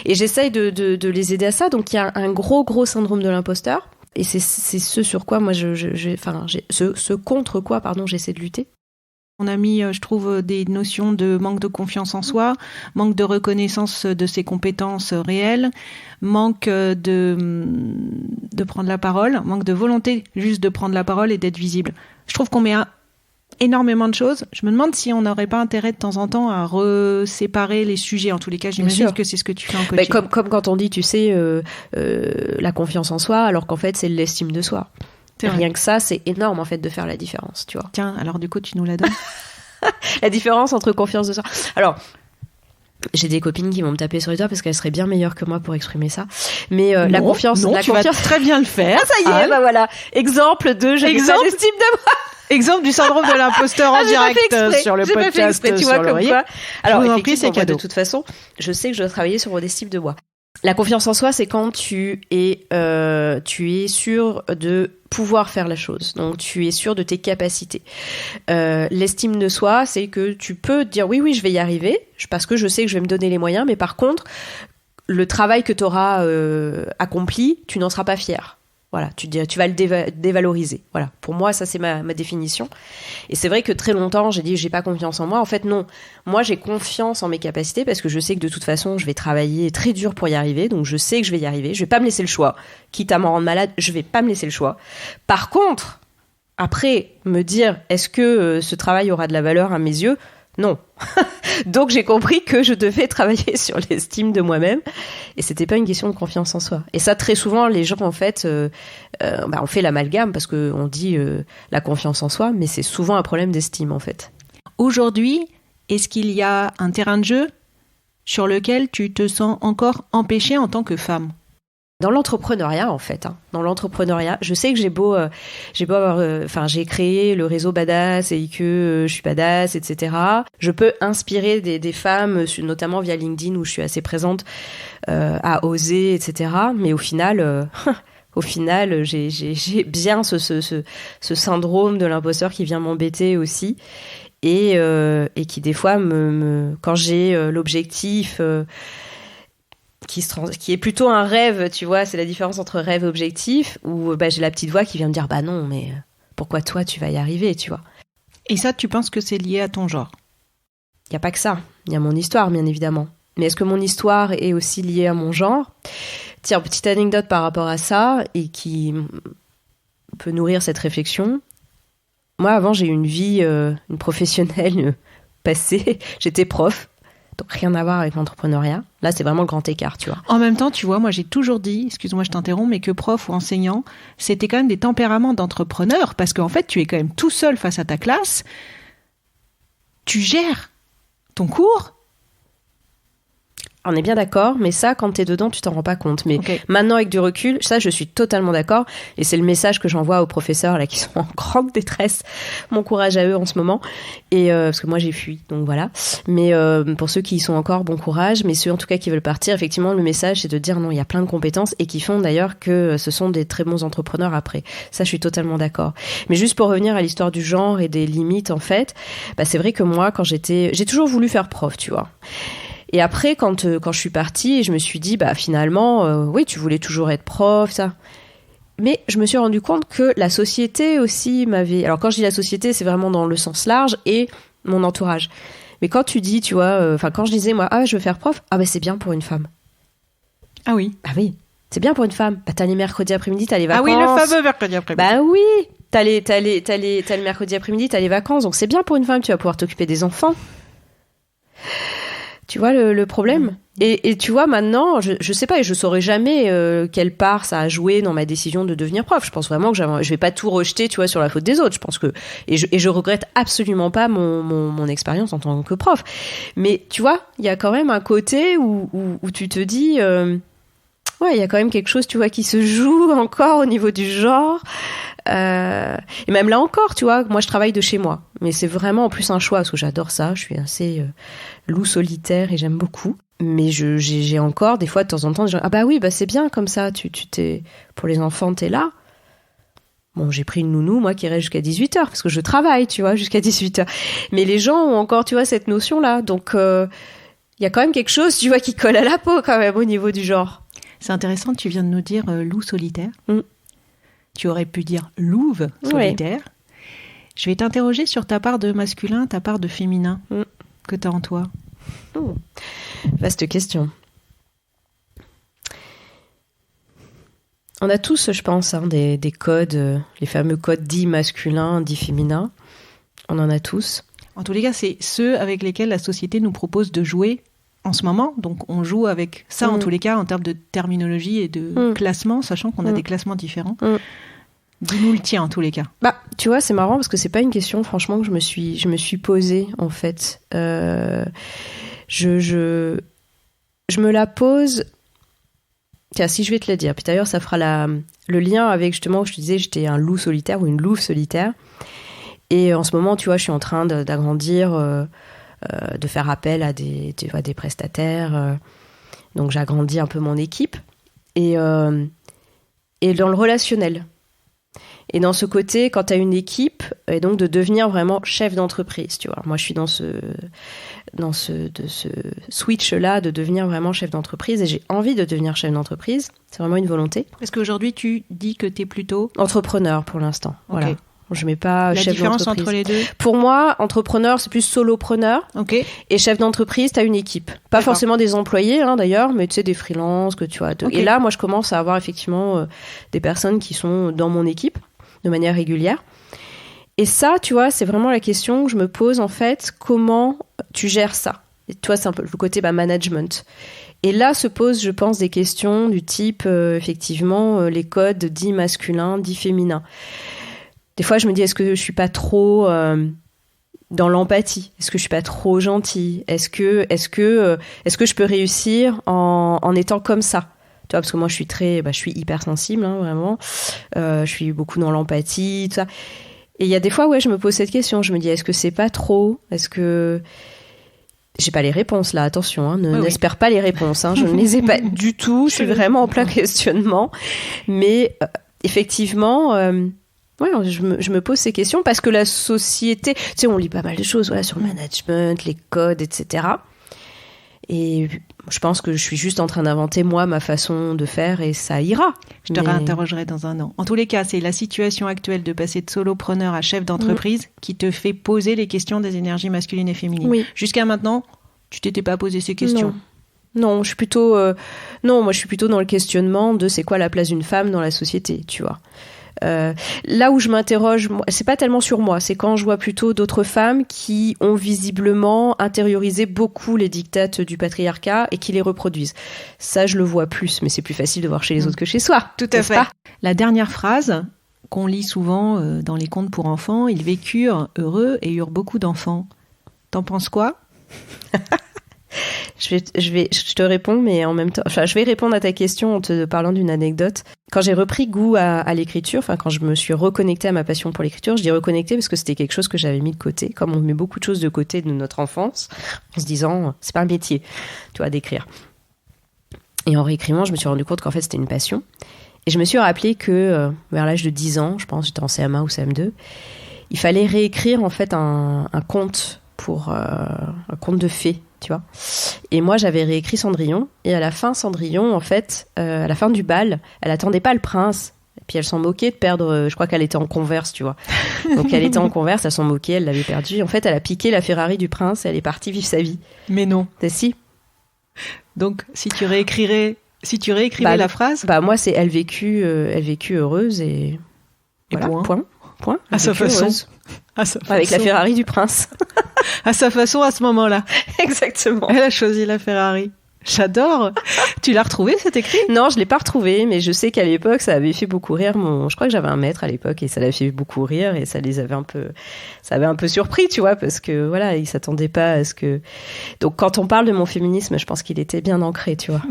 et j'essaye de les aider à ça. Donc, il y a un gros syndrome de l'imposteur. Et c'est ce sur quoi, moi, ce contre quoi, j'essaie de lutter. On a mis, je trouve, des notions de manque de confiance en soi, manque de reconnaissance de ses compétences réelles, manque de prendre la parole, manque de volonté juste de prendre la parole et d'être visible. Je trouve qu'on met énormément de choses. Je me demande si on n'aurait pas intérêt de temps en temps à reséparer les sujets. En tous les cas, j'imagine que c'est ce que tu fais en coaching. Comme quand on dit, tu sais, la confiance en soi, alors qu'en fait, c'est l'estime de soi. Rien que ça, c'est énorme en fait de faire la différence, tu vois. Tiens, alors du coup, tu nous la donnes. La différence entre confiance de soi. Alors, j'ai des copines qui vont me taper sur les doigts parce qu'elles seraient bien meilleures que moi pour exprimer ça. Mais la confiance, tu vas très bien le faire. Ah, ça y est, voilà. Exemple de j'ai pas d'estime de moi. Exemple du syndrome de l'imposteur en direct sur le podcast, tu vois, comme quoi. Alors, c'est cadeau. De toute façon, je sais que je dois travailler sur mon estime de moi. La confiance en soi, c'est quand tu es sûr de pouvoir faire la chose. Donc, tu es sûr de tes capacités. L'estime de soi, c'est que tu peux te dire oui, je vais y arriver, parce que je sais que je vais me donner les moyens, mais par contre, le travail que tu auras accompli, tu n'en seras pas fier. Voilà, tu vas le dévaloriser. Voilà, pour moi, ça c'est ma définition. Et c'est vrai que très longtemps, j'ai dit j'ai pas confiance en moi. En fait, non. Moi, j'ai confiance en mes capacités parce que je sais que de toute façon, je vais travailler très dur pour y arriver. Donc, je sais que je vais y arriver. Je vais pas me laisser le choix. Quitte à m'en rendre malade, je vais pas me laisser le choix. Par contre, après, me dire est-ce que ce travail aura de la valeur à mes yeux ? Non. Donc j'ai compris que je devais travailler sur l'estime de moi-même et c'était pas une question de confiance en soi. Et ça, très souvent, les gens en fait, on fait l'amalgame parce que on dit la confiance en soi, mais c'est souvent un problème d'estime en fait. Aujourd'hui, est-ce qu'il y a un terrain de jeu sur lequel tu te sens encore empêchée en tant que femme ? Dans l'entrepreneuriat, en fait, dans l'entrepreneuriat, je sais que j'ai beau avoir, j'ai créé le réseau Badass et que je suis badass, etc. Je peux inspirer des femmes, notamment via LinkedIn où je suis assez présente, à oser, etc. Mais au final, j'ai bien ce syndrome de l'imposteur qui vient m'embêter aussi et qui des fois quand j'ai l'objectif. Qui est plutôt un rêve, tu vois, c'est la différence entre rêve et objectif, où j'ai la petite voix qui vient me dire, non, mais pourquoi toi, tu vas y arriver, tu vois. Et ça, tu penses que c'est lié à ton genre ? Il n'y a pas que ça, il y a mon histoire, bien évidemment. Mais est-ce que mon histoire est aussi liée à mon genre ? Tiens, petite anecdote par rapport à ça, et qui peut nourrir cette réflexion. Moi, avant, j'ai eu une vie, une professionnelle passée, j'étais prof. Donc rien à voir avec l'entrepreneuriat. Là, c'est vraiment le grand écart, tu vois. En même temps, tu vois, moi j'ai toujours dit, excuse-moi, je t'interromps, mais que prof ou enseignant, c'était quand même des tempéraments d'entrepreneur, parce qu'en fait, tu es quand même tout seul face à ta classe, tu gères ton cours. On est bien d'accord, mais ça, quand t'es dedans, tu t'en rends pas compte. Mais Maintenant, avec du recul, ça, je suis totalement d'accord. Et c'est le message que j'envoie aux professeurs là qui sont en grande détresse. Mon courage à eux en ce moment. Et parce que moi, j'ai fui, donc voilà. Mais pour ceux qui y sont encore, bon courage. Mais ceux en tout cas qui veulent partir, effectivement, le message, c'est de dire non, il y a plein de compétences et qui font d'ailleurs que ce sont des très bons entrepreneurs après. Ça, je suis totalement d'accord. Mais juste pour revenir à l'histoire du genre et des limites, en fait, c'est vrai que moi, j'ai toujours voulu faire prof, tu vois. Et après, quand je suis partie, je me suis dit, finalement, oui, tu voulais toujours être prof, ça. Mais je me suis rendu compte que la société aussi m'avait... Alors, quand je dis la société, c'est vraiment dans le sens large et mon entourage. Mais quand tu dis, tu vois... quand je disais, moi, je veux faire prof, c'est bien pour une femme. Ah oui. Ah oui, c'est bien pour une femme. T'as les mercredis après-midi, t'as les vacances. Ah oui, le fameux mercredi après-midi. Oui, t'as le mercredi après-midi, t'as les vacances. Donc, c'est bien pour une femme, tu vas pouvoir t'occuper des enfants. Tu vois le problème ? Et tu vois, maintenant, je sais pas, et je saurais jamais quelle part ça a joué dans ma décision de devenir prof. Je pense vraiment que je vais pas tout rejeter, tu vois, sur la faute des autres. Je pense que et je regrette absolument pas mon expérience en tant que prof. Mais tu vois, il y a quand même un côté où tu te dis il y a quand même quelque chose, tu vois, qui se joue encore au niveau du genre. Et même là encore, tu vois, moi je travaille de chez moi, mais c'est vraiment en plus un choix parce que j'adore ça. Je suis assez loup solitaire et j'aime beaucoup. Mais j'ai encore des fois de temps en temps des gens, c'est bien comme ça. Tu t'es pour les enfants, t'es là. Bon, j'ai pris une nounou, moi, qui reste jusqu'à 18h parce que je travaille, tu vois, jusqu'à 18h. Mais les gens ont encore, tu vois, cette notion-là. Donc il y a quand même quelque chose, tu vois, qui colle à la peau quand même au niveau du genre. C'est intéressant, tu viens de nous dire loup solitaire. Tu aurais pu dire louve solitaire. Oui. Je vais t'interroger sur ta part de masculin, ta part de féminin que tu as en toi. Vaste question. On a tous, je pense, des codes, les fameux codes dits masculins, dits féminins. On en a tous. En tous les cas, c'est ceux avec lesquels la société nous propose de jouer en ce moment. Donc, on joue avec ça, en tous les cas, en termes de terminologie et de classement, sachant qu'on a des classements différents. Dis-nous le tien, en tous les cas. Tu vois, c'est marrant parce que c'est pas une question, franchement, que je me suis posée, en fait. Je me la pose... Tiens, si je vais te la dire. Puis d'ailleurs, ça fera le lien avec, justement, où je te disais, j'étais un loup solitaire ou une louve solitaire. Et en ce moment, tu vois, je suis en train d'agrandir, de faire appel à des prestataires. Donc, j'agrandis un peu mon équipe. Et dans le relationnel. Et dans ce côté, quand tu as une équipe, et donc de devenir vraiment chef d'entreprise, tu vois. Moi, je suis dans ce switch-là de devenir vraiment chef d'entreprise et j'ai envie de devenir chef d'entreprise. C'est vraiment une volonté. Est-ce qu'aujourd'hui, tu dis que tu es plutôt... entrepreneur pour l'instant, voilà. Je mets pas chef d'entreprise. La différence entre les deux? Pour moi, entrepreneur, c'est plus solopreneur. Okay. Et chef d'entreprise, tu as une équipe. Pas forcément des employés, d'ailleurs, mais tu sais, des freelances que tu vois. Okay. Et là, moi, je commence à avoir effectivement des personnes qui sont dans mon équipe de manière régulière. Et ça, tu vois, c'est vraiment la question que je me pose, en fait, comment tu gères ça? Et tu vois, c'est un peu le côté management. Et là se posent, je pense, des questions du type, effectivement, les codes dits masculins, dits féminins. Des fois, je me dis, est-ce que je suis pas trop dans l'empathie? Est-ce que je suis pas trop gentille? Est-ce que je peux réussir en étant comme ça? Tu vois, parce que moi, je suis hypersensible, vraiment. Je suis beaucoup dans l'empathie, tout ça. Et il y a des fois, je me pose cette question. Je me dis, est-ce que c'est pas trop? Est-ce que... J'ai pas les réponses, là, attention. N'espère pas les réponses. Je ne les ai pas du tout. Je suis vraiment en plein questionnement. Mais effectivement... je me pose ces questions parce que la société, tu sais, on lit pas mal de choses sur le management, les codes, etc. Et je pense que je suis juste en train d'inventer, moi, ma façon de faire et ça ira. Je te réinterrogerai dans un an. En tous les cas, c'est la situation actuelle de passer de solopreneur à chef d'entreprise qui te fait poser les questions des énergies masculines et féminines. Oui. Jusqu'à maintenant, tu t'étais pas posé ces questions. Non, je suis plutôt moi je suis plutôt dans le questionnement de c'est quoi la place d'une femme dans la société, tu vois. Là où je m'interroge, c'est pas tellement sur moi, c'est quand je vois plutôt d'autres femmes qui ont visiblement intériorisé beaucoup les dictates du patriarcat et qui les reproduisent. Ça, je le vois plus, mais c'est plus facile de voir chez les autres que chez soi. Tout à fait. Pas? La dernière phrase qu'on lit souvent dans les contes pour enfants, ils vécurent heureux et eurent beaucoup d'enfants. T'en penses quoi? Je te réponds, mais en même temps, je vais répondre à ta question en te parlant d'une anecdote. Quand j'ai repris goût à l'écriture, quand je me suis reconnectée à ma passion pour l'écriture, je dis reconnectée parce que c'était quelque chose que j'avais mis de côté, comme on met beaucoup de choses de côté de notre enfance, en se disant, c'est pas un métier, tu vois, d'écrire. Et en réécrivant, je me suis rendu compte qu'en fait, c'était une passion. Et je me suis rappelé que, vers l'âge de 10 ans, je pense, j'étais en CM1 ou CM2, il fallait réécrire, en fait, un conte un conte de fées, tu vois. Et moi, j'avais réécrit Cendrillon. Et à la fin, Cendrillon, en fait, à la fin du bal, elle attendait pas le prince. Et puis elle s'en moquait de perdre... je crois qu'elle était en Converse, tu vois. Donc elle était en Converse, elle s'en moquait, elle l'avait perdue. En fait, elle a piqué la Ferrari du prince et elle est partie vivre sa vie. Mais non. Si. Donc, si tu réécrivais la phrase... moi, c'est elle vécut heureuse et voilà, point. À sa façon. Avec la Ferrari du prince. À sa façon, à ce moment-là. Exactement. Elle a choisi la Ferrari. J'adore. Tu l'as retrouvé, cet écrit? Non, je l'ai pas retrouvé, mais je sais qu'à l'époque, ça avait fait beaucoup rire. Je crois que j'avais un maître à l'époque et ça l'avait fait beaucoup rire et ça avait un peu surpris, tu vois, parce que voilà, ils s'attendaient pas à ce que. Donc, quand on parle de mon féminisme, je pense qu'il était bien ancré, tu vois.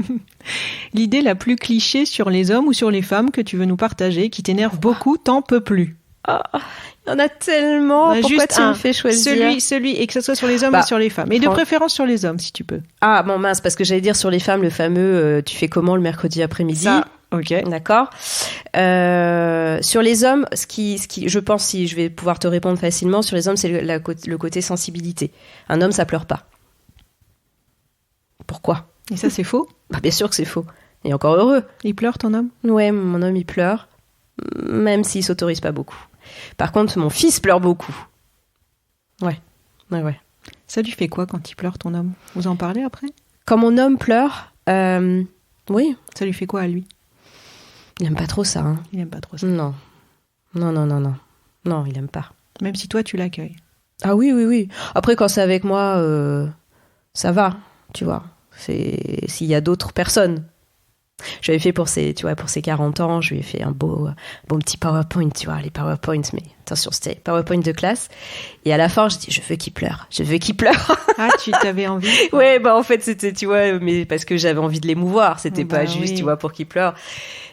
L'idée la plus cliché sur les hommes ou sur les femmes que tu veux nous partager, qui t'énerve beaucoup, t'en peux plus. Il y en a tellement. Pourquoi tu me fais choisir? Celui, et que ce soit sur les hommes ou sur les femmes. Et de préférence sur les hommes, si tu peux. Ah, bon, mince, parce que j'allais dire sur les femmes, le fameux tu fais comment le mercredi après-midi? Ça, ok. D'accord. Sur les hommes, ce qui, je pense, si je vais pouvoir te répondre facilement, sur les hommes, c'est le côté sensibilité. Un homme, ça pleure pas. Pourquoi? Et ça, c'est faux? Bien sûr que c'est faux. Et encore heureux. Il pleure, ton homme? Ouais, mon homme, il pleure. Même s'il s'autorise pas beaucoup. Par contre, mon fils pleure beaucoup. Ouais. Ça lui fait quoi quand il pleure, ton homme? Vous en parlez après? Quand mon homme pleure, oui. Ça lui fait quoi à lui? Il aime pas trop ça. Il aime pas trop ça. Non. Non, il aime pas. Même si toi, tu l'accueilles? Ah oui. Après, quand c'est avec moi, ça va, tu vois. S'il y a d'autres personnes. Je l'avais fait pour ses 40 ans, je lui ai fait un beau petit PowerPoint, tu vois, les PowerPoints, mais attention, c'était PowerPoint de classe. Et à la fin, je dis, je veux qu'il pleure. Ah, tu t'avais envie? Ouais, en fait, c'était, tu vois, mais parce que j'avais envie de l'émouvoir, c'était pas juste, tu vois, pour qu'il pleure.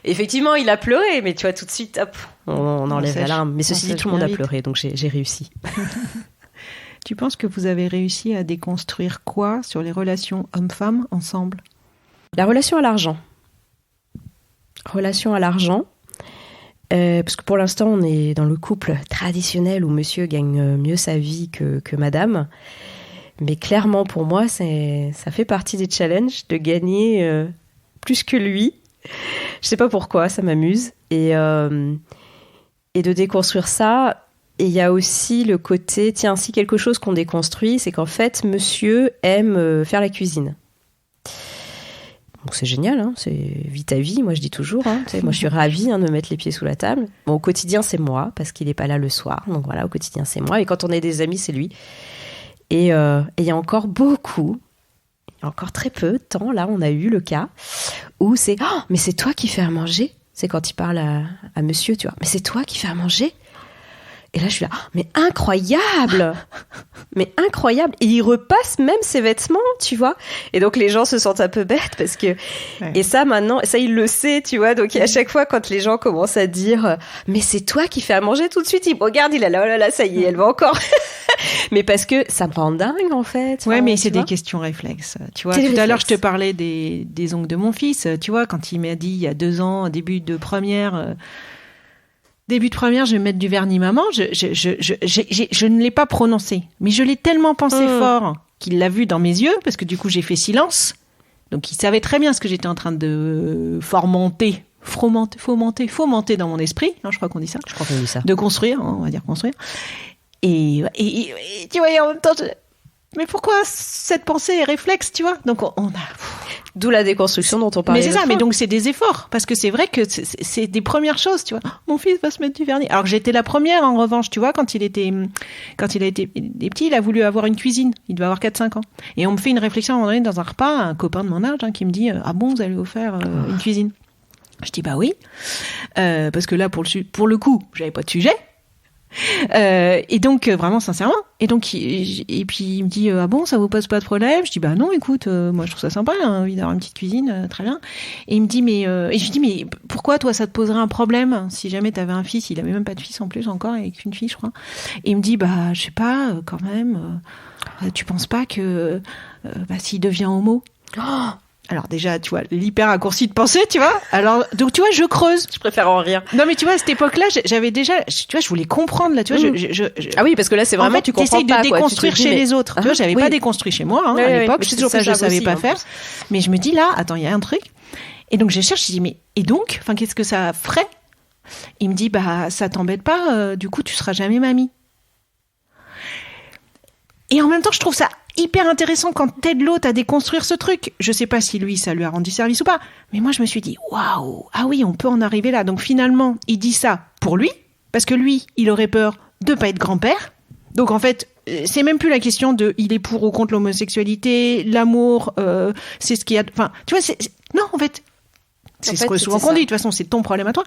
Et effectivement, il a pleuré, mais tu vois, tout de suite, hop, on enlève la larme. Mais ceci dit, tout le monde a pleuré, donc j'ai réussi. Tu penses que vous avez réussi à déconstruire quoi sur les relations hommes-femmes ensemble? La relation à l'argent. Parce que pour l'instant, on est dans le couple traditionnel où monsieur gagne mieux sa vie que madame. Mais clairement, pour moi, ça fait partie des challenges de gagner plus que lui. Je sais pas pourquoi, ça m'amuse. Et de déconstruire ça. Et il y a aussi le côté, tiens, si quelque chose qu'on déconstruit, c'est qu'en fait, monsieur aime faire la cuisine. Donc c'est génial, hein, c'est vie ta vie, moi je dis toujours. Hein, moi je suis ravie de me mettre les pieds sous la table. Bon, au quotidien c'est moi, parce qu'il n'est pas là le soir. Donc voilà, au quotidien c'est moi. Et quand on est des amis, c'est lui. Et il y a encore encore très peu de temps, là on a eu le cas où c'est « Oh, mais c'est toi qui fais à manger ?» C'est quand il parle à monsieur, tu vois. « Mais c'est toi qui fais à manger ?» Et là, je suis là, mais incroyable! Mais incroyable! Et il repasse même ses vêtements, tu vois. Et donc, les gens se sentent un peu bêtes parce que... Ouais. Et ça, maintenant, ça, il le sait, tu vois. Donc, à chaque fois, quand les gens commencent à dire, mais c'est toi qui fais à manger, tout de suite, il me regarde, il est là, oh là là, ça y est, elle va encore. Mais parce que ça me rend dingue, en fait. Ouais, mais c'est des questions réflexes. Tu vois, tout à l'heure, je te parlais des ongles de mon fils. Tu vois, quand il m'a dit, il y a 2 ans, début de première, je vais mettre du vernis maman, je ne l'ai pas prononcé. Mais je l'ai tellement pensé fort qu'il l'a vu dans mes yeux, parce que du coup, j'ai fait silence. Donc, il savait très bien ce que j'étais en train de fomenter dans mon esprit. Non, je crois qu'on dit ça. Je crois qu'on dit ça. De construire, on va dire construire. Et tu vois, en même temps, mais pourquoi cette pensée est réflexe, tu vois? Donc, on a... D'où la déconstruction dont on parlait. Mais c'est ça, mais donc c'est des efforts. Parce que c'est vrai que c'est des premières choses, tu vois. Mon fils va se mettre du vernis. Alors que j'étais la première, en revanche, tu vois, quand il a été petit, il a voulu avoir une cuisine. Il devait avoir 4-5 ans. Et on me fait une réflexion à un moment donné dans un repas, un copain de mon âge, qui me dit, ah bon, vous allez vous faire une cuisine? Je dis, bah oui. Parce que là, pour le coup, j'avais pas de sujet. Et donc vraiment sincèrement, et puis il me dit ah bon, ça vous pose pas de problème? Je dis bah non, écoute, moi je trouve ça sympa, j'ai envie d'avoir une petite cuisine, très bien. Et il me dit et je lui dis mais pourquoi toi ça te poserait un problème si jamais t'avais un fils? Il avait même pas de fils en plus encore, avec une fille je crois. Et il me dit bah je sais pas, quand même, tu penses pas que s'il devient homo? Alors déjà, tu vois, l'hyper raccourci de pensée, tu vois. Alors, donc tu vois, je creuse. Je préfère en rire. Non, mais tu vois, à cette époque-là, j'avais déjà, tu vois, je voulais comprendre, là, tu vois. Ah oui, parce que là, c'est vraiment, en fait, tu comprends pas, de déconstruire chez les autres. Tu vois, j'avais pas déconstruit chez moi, à l'époque. Ça, je savais pas faire. Mais je me dis, là, attends, il y a un truc. Et donc, je cherche, je dis, mais, et donc, enfin, qu'est-ce que ça ferait? Il me dit, bah, ça t'embête pas, du coup, tu seras jamais mamie. Et en même temps, je trouve ça hyper intéressant quand t'aides l'autre à déconstruire ce truc. Je sais pas si lui, ça lui a rendu service ou pas. Mais moi, je me suis dit, waouh, ah oui, on peut en arriver là. Donc finalement, il dit ça pour lui, parce que lui, il aurait peur de pas être grand-père. Donc en fait, c'est même plus la question de il est pour ou contre l'homosexualité, l'amour, c'est ce qu'il y a... Enfin, tu vois, non, en fait, c'est ce que souvent qu'on dit. De toute façon, c'est ton problème à toi.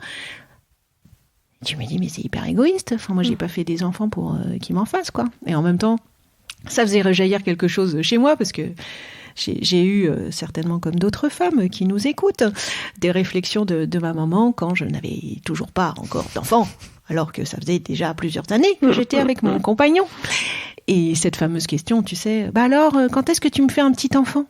Tu me dis, mais c'est hyper égoïste. Enfin, moi, j'ai pas fait des enfants pour qu'ils m'en fassent, quoi. Et en même temps, ça faisait rejaillir quelque chose chez moi, parce que j'ai eu, certainement comme d'autres femmes qui nous écoutent, des réflexions de ma maman quand je n'avais toujours pas encore d'enfant, alors que ça faisait déjà plusieurs années que j'étais avec mon compagnon. Et cette fameuse question, tu sais, bah alors, quand est-ce que tu me fais un petit enfant?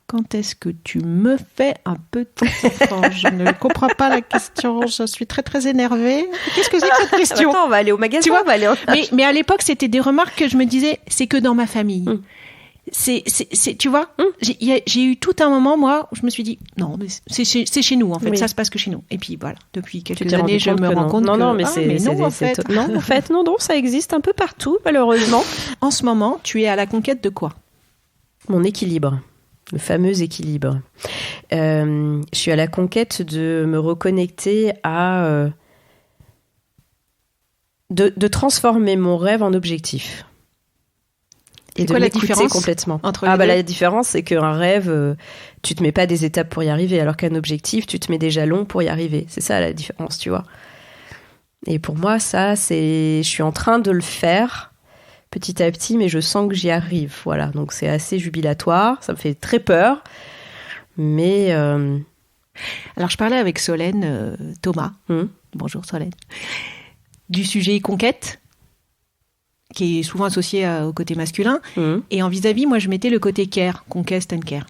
Quand est-ce que tu me fais un petit enfant? Je ne comprends pas la question, je suis très très énervée. Qu'est-ce que c'est que cette question? Attends, on va aller au magasin, tu vois, on va aller mais à l'époque, c'était des remarques que je me disais, c'est que dans ma famille. C'est tu vois, j'ai eu tout un moment, moi, où je me suis dit, non, mais c'est chez nous, en fait, ça se passe que chez nous. Et puis voilà, depuis quelques années, je me rends compte que... Non, mais en fait, non, ça existe un peu partout, malheureusement. En ce moment, tu es à la conquête de quoi? Mon équilibre. Le fameux équilibre. Je suis à la conquête de me reconnecter à... de transformer mon rêve en objectif. Et de l'écouter complètement. Entre les deux? La différence, c'est qu'un rêve, tu te mets pas des étapes pour y arriver, alors qu'un objectif, tu te mets des jalons pour y arriver. C'est ça la différence, tu vois. Et pour moi, ça, je suis en train de le faire petit à petit, mais je sens que j'y arrive. Voilà, donc c'est assez jubilatoire, ça me fait très peur, mais... Alors, je parlais avec Solène Thomas, bonjour Solène, du sujet conquête, qui est souvent associé au côté masculin, et en vis-à-vis, moi, je mettais le côté care, conquest and care.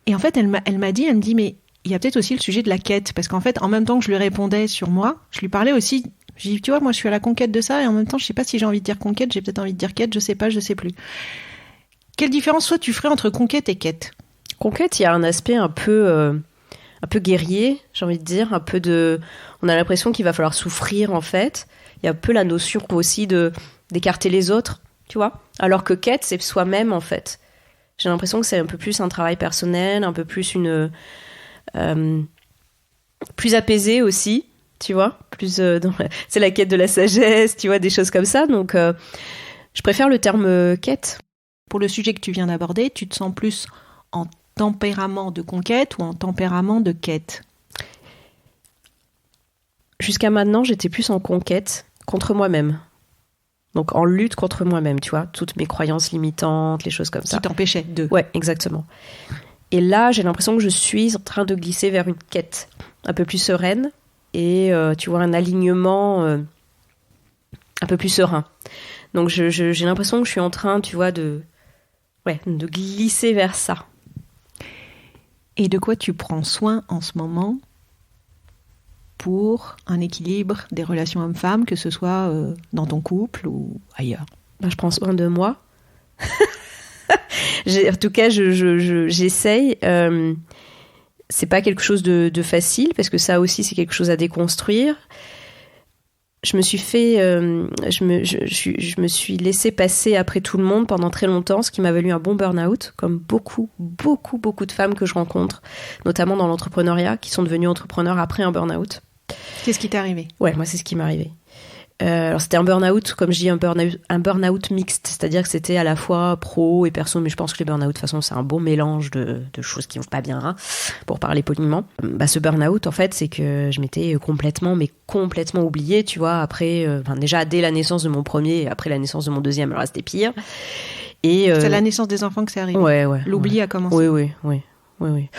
Et en fait, elle me dit, mais il y a peut-être aussi le sujet de la quête, parce qu'en fait, en même temps que je lui répondais sur moi, je lui parlais aussi. Je dis, tu vois, moi, je suis à la conquête de ça, et en même temps, je sais pas si j'ai envie de dire conquête, j'ai peut-être envie de dire quête, je sais plus. Quelle différence, toi, tu ferais entre conquête et quête ? Conquête, il y a un aspect un peu guerrier, j'ai envie de dire, on a l'impression qu'il va falloir souffrir, en fait. Il y a un peu la notion aussi d'écarter les autres, tu vois. Alors que quête, c'est soi-même, en fait. J'ai l'impression que c'est un peu plus un travail personnel, un peu plus plus apaisé aussi, tu vois. C'est la quête de la sagesse, tu vois, des choses comme ça. Donc, je préfère le terme quête. Pour le sujet que tu viens d'aborder, tu te sens plus en tempérament de conquête ou en tempérament de quête ? Jusqu'à maintenant, j'étais plus en conquête contre moi-même. Donc en lutte contre moi-même, tu vois, toutes mes croyances limitantes, les choses comme ça. Qui t'empêchaient de. Ouais, exactement. Et là, j'ai l'impression que je suis en train de glisser vers une quête un peu plus sereine et, tu vois, un alignement un peu plus serein. Donc j'ai l'impression que je suis en train, tu vois, de glisser vers ça. Et de quoi tu prends soin en ce moment pour un équilibre des relations hommes-femmes, que ce soit dans ton couple ou ailleurs ? Je prends soin de moi. En tout cas, j'essaye. C'est pas quelque chose de facile, parce que ça aussi, c'est quelque chose à déconstruire. Je me suis laissée passer après tout le monde pendant très longtemps, ce qui m'a valu un bon burn-out, comme beaucoup de femmes que je rencontre, notamment dans l'entrepreneuriat, qui sont devenues entrepreneurs après un burn-out. Qu'est-ce qui t'est arrivé ? Ouais, moi, c'est ce qui m'est arrivé. Alors, c'était un burn-out, comme je dis, un burn-out mixte, c'est-à-dire que c'était à la fois pro et perso, mais je pense que les burn-out, de toute façon, c'est un bon mélange de choses qui vont pas bien, hein, pour parler poliment. Ce burn-out, en fait, c'est que je m'étais complètement oubliée, tu vois, après, déjà dès la naissance de mon premier et après la naissance de mon deuxième, alors là, c'était pire. Et, c'est à la naissance des enfants que c'est arrivé. Ouais. L'oubli a commencé. Oui.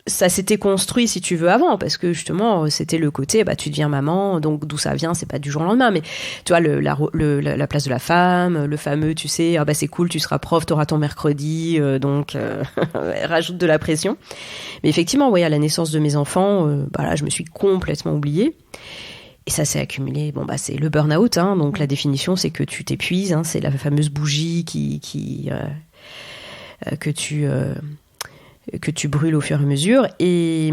Ça s'était construit, si tu veux, avant, parce que justement, c'était le côté, tu deviens maman, donc d'où ça vient, c'est pas du jour au lendemain, mais tu vois, la place de la femme, le fameux, tu sais, c'est cool, tu seras prof, t'auras ton mercredi, donc rajoute de la pression. Mais effectivement, à la naissance de mes enfants, là, je me suis complètement oubliée. Et ça s'est accumulé. C'est le burn-out, hein, donc la définition, c'est que tu t'épuises, hein, c'est la fameuse bougie que tu brûles au fur et à mesure. Et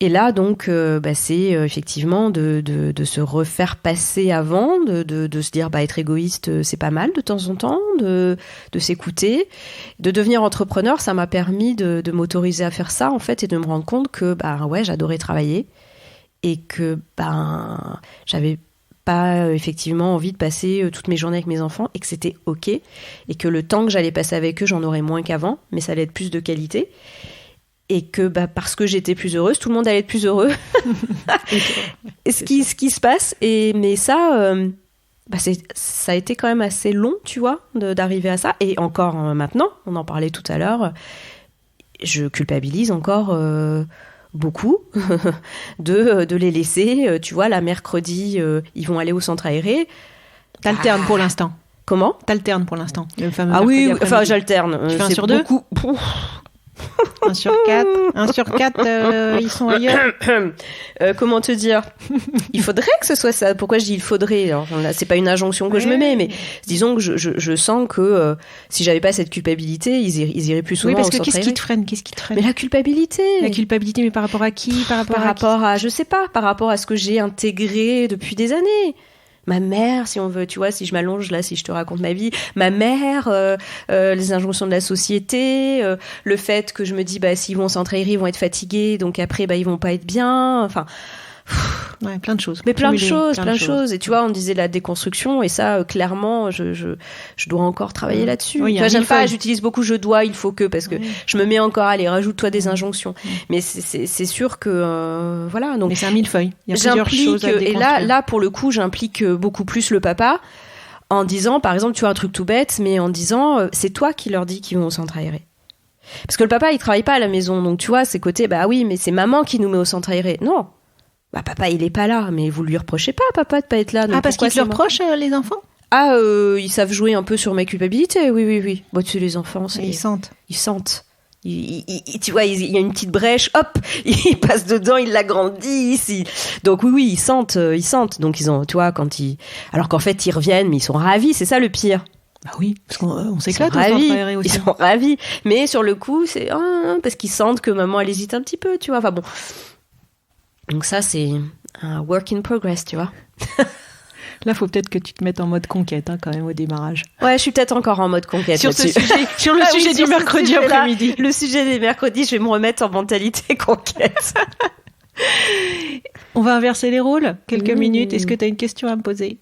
là, donc, c'est effectivement de se refaire passer avant, de se dire, être égoïste, c'est pas mal de temps en temps, de s'écouter. De devenir entrepreneur, ça m'a permis de m'autoriser à faire ça, en fait, et de me rendre compte que, j'adorais travailler et que, j'avais pas effectivement envie de passer toutes mes journées avec mes enfants, et que c'était ok, et que le temps que j'allais passer avec eux, j'en aurais moins qu'avant, mais ça allait être plus de qualité, et que parce que j'étais plus heureuse, tout le monde allait être plus heureux. Et ce qui se passe, mais ça, ça a été quand même assez long, tu vois, d'arriver à ça, et encore maintenant, on en parlait tout à l'heure, je culpabilise encore beaucoup de les laisser, tu vois, la mercredi, ils vont aller au centre aéré. T'alternes pour l'instant. Comment ? T'alternes pour l'instant. Le fameux oui, j'alterne. Tu fais 1 sur 2 ? 1 sur 4. 1 sur 4, ils sont ailleurs. Comment te dire ? Il faudrait que ce soit ça. Pourquoi je dis il faudrait ? Alors, là, c'est pas une injonction que je me mets, mais disons que je sens que si j'avais pas cette culpabilité, ils iraient plus souvent au centre aéré. Oui, parce que qu'est-ce qui te freine ? Mais la culpabilité. La culpabilité, mais par rapport à qui ? Par rapport à, je sais pas, par rapport à ce que j'ai intégré depuis des années. Ma mère, si on veut, tu vois, si je m'allonge là, si je te raconte ma vie, ma mère, les injonctions de la société, le fait que je me dis, s'ils vont au centre aéré, ils vont être fatigués, donc après, ils vont pas être bien, enfin... Ouais, plein de choses. Mais plein de choses. Et tu vois, on disait la déconstruction, et ça, clairement, je dois encore travailler là-dessus. Oui, j'aime pas, j'utilise beaucoup je dois, il faut que, parce que je me mets encore, allez, rajoute-toi des injonctions. Mais c'est sûr que, voilà. Donc, mais c'est un millefeuille. Il y a plusieurs choses à déconstruire. Et là, pour le coup, j'implique beaucoup plus le papa, en disant, par exemple, tu vois, un truc tout bête, mais en disant, c'est toi qui leur dis qu'ils vont au centre aéré. Parce que le papa, il travaille pas à la maison. Donc, tu vois, c'est côté, oui, mais c'est maman qui nous met au centre aéré. Non. Papa, il est pas là, mais vous lui reprochez pas, papa, de pas être là. Donc parce qu'ils te le reprochent, les enfants ? Ils savent jouer un peu sur ma culpabilité, oui. Tu sais, les enfants, ils sentent. Ils tu vois, il y a une petite brèche, hop, ils passent dedans, ils l'agrandissent. Donc oui, ils sentent. Donc ils ont, tu vois, alors qu'en fait ils reviennent, mais ils sont ravis. C'est ça le pire. Bah oui, parce qu'on s'éclate au centre aéré aussi. Ils sont ravis, mais sur le coup, c'est parce qu'ils sentent que maman elle hésite un petit peu, tu vois. Enfin bon. Donc ça, c'est un work in progress, tu vois. Là, faut peut-être que tu te mettes en mode conquête, quand même, au démarrage. Ouais, je suis peut-être encore en mode conquête sur le sujet du mercredi après-midi. Le sujet des mercredis, je vais me remettre en mentalité conquête. On va inverser les rôles. Quelques minutes. Est-ce que tu as une question à me poser ?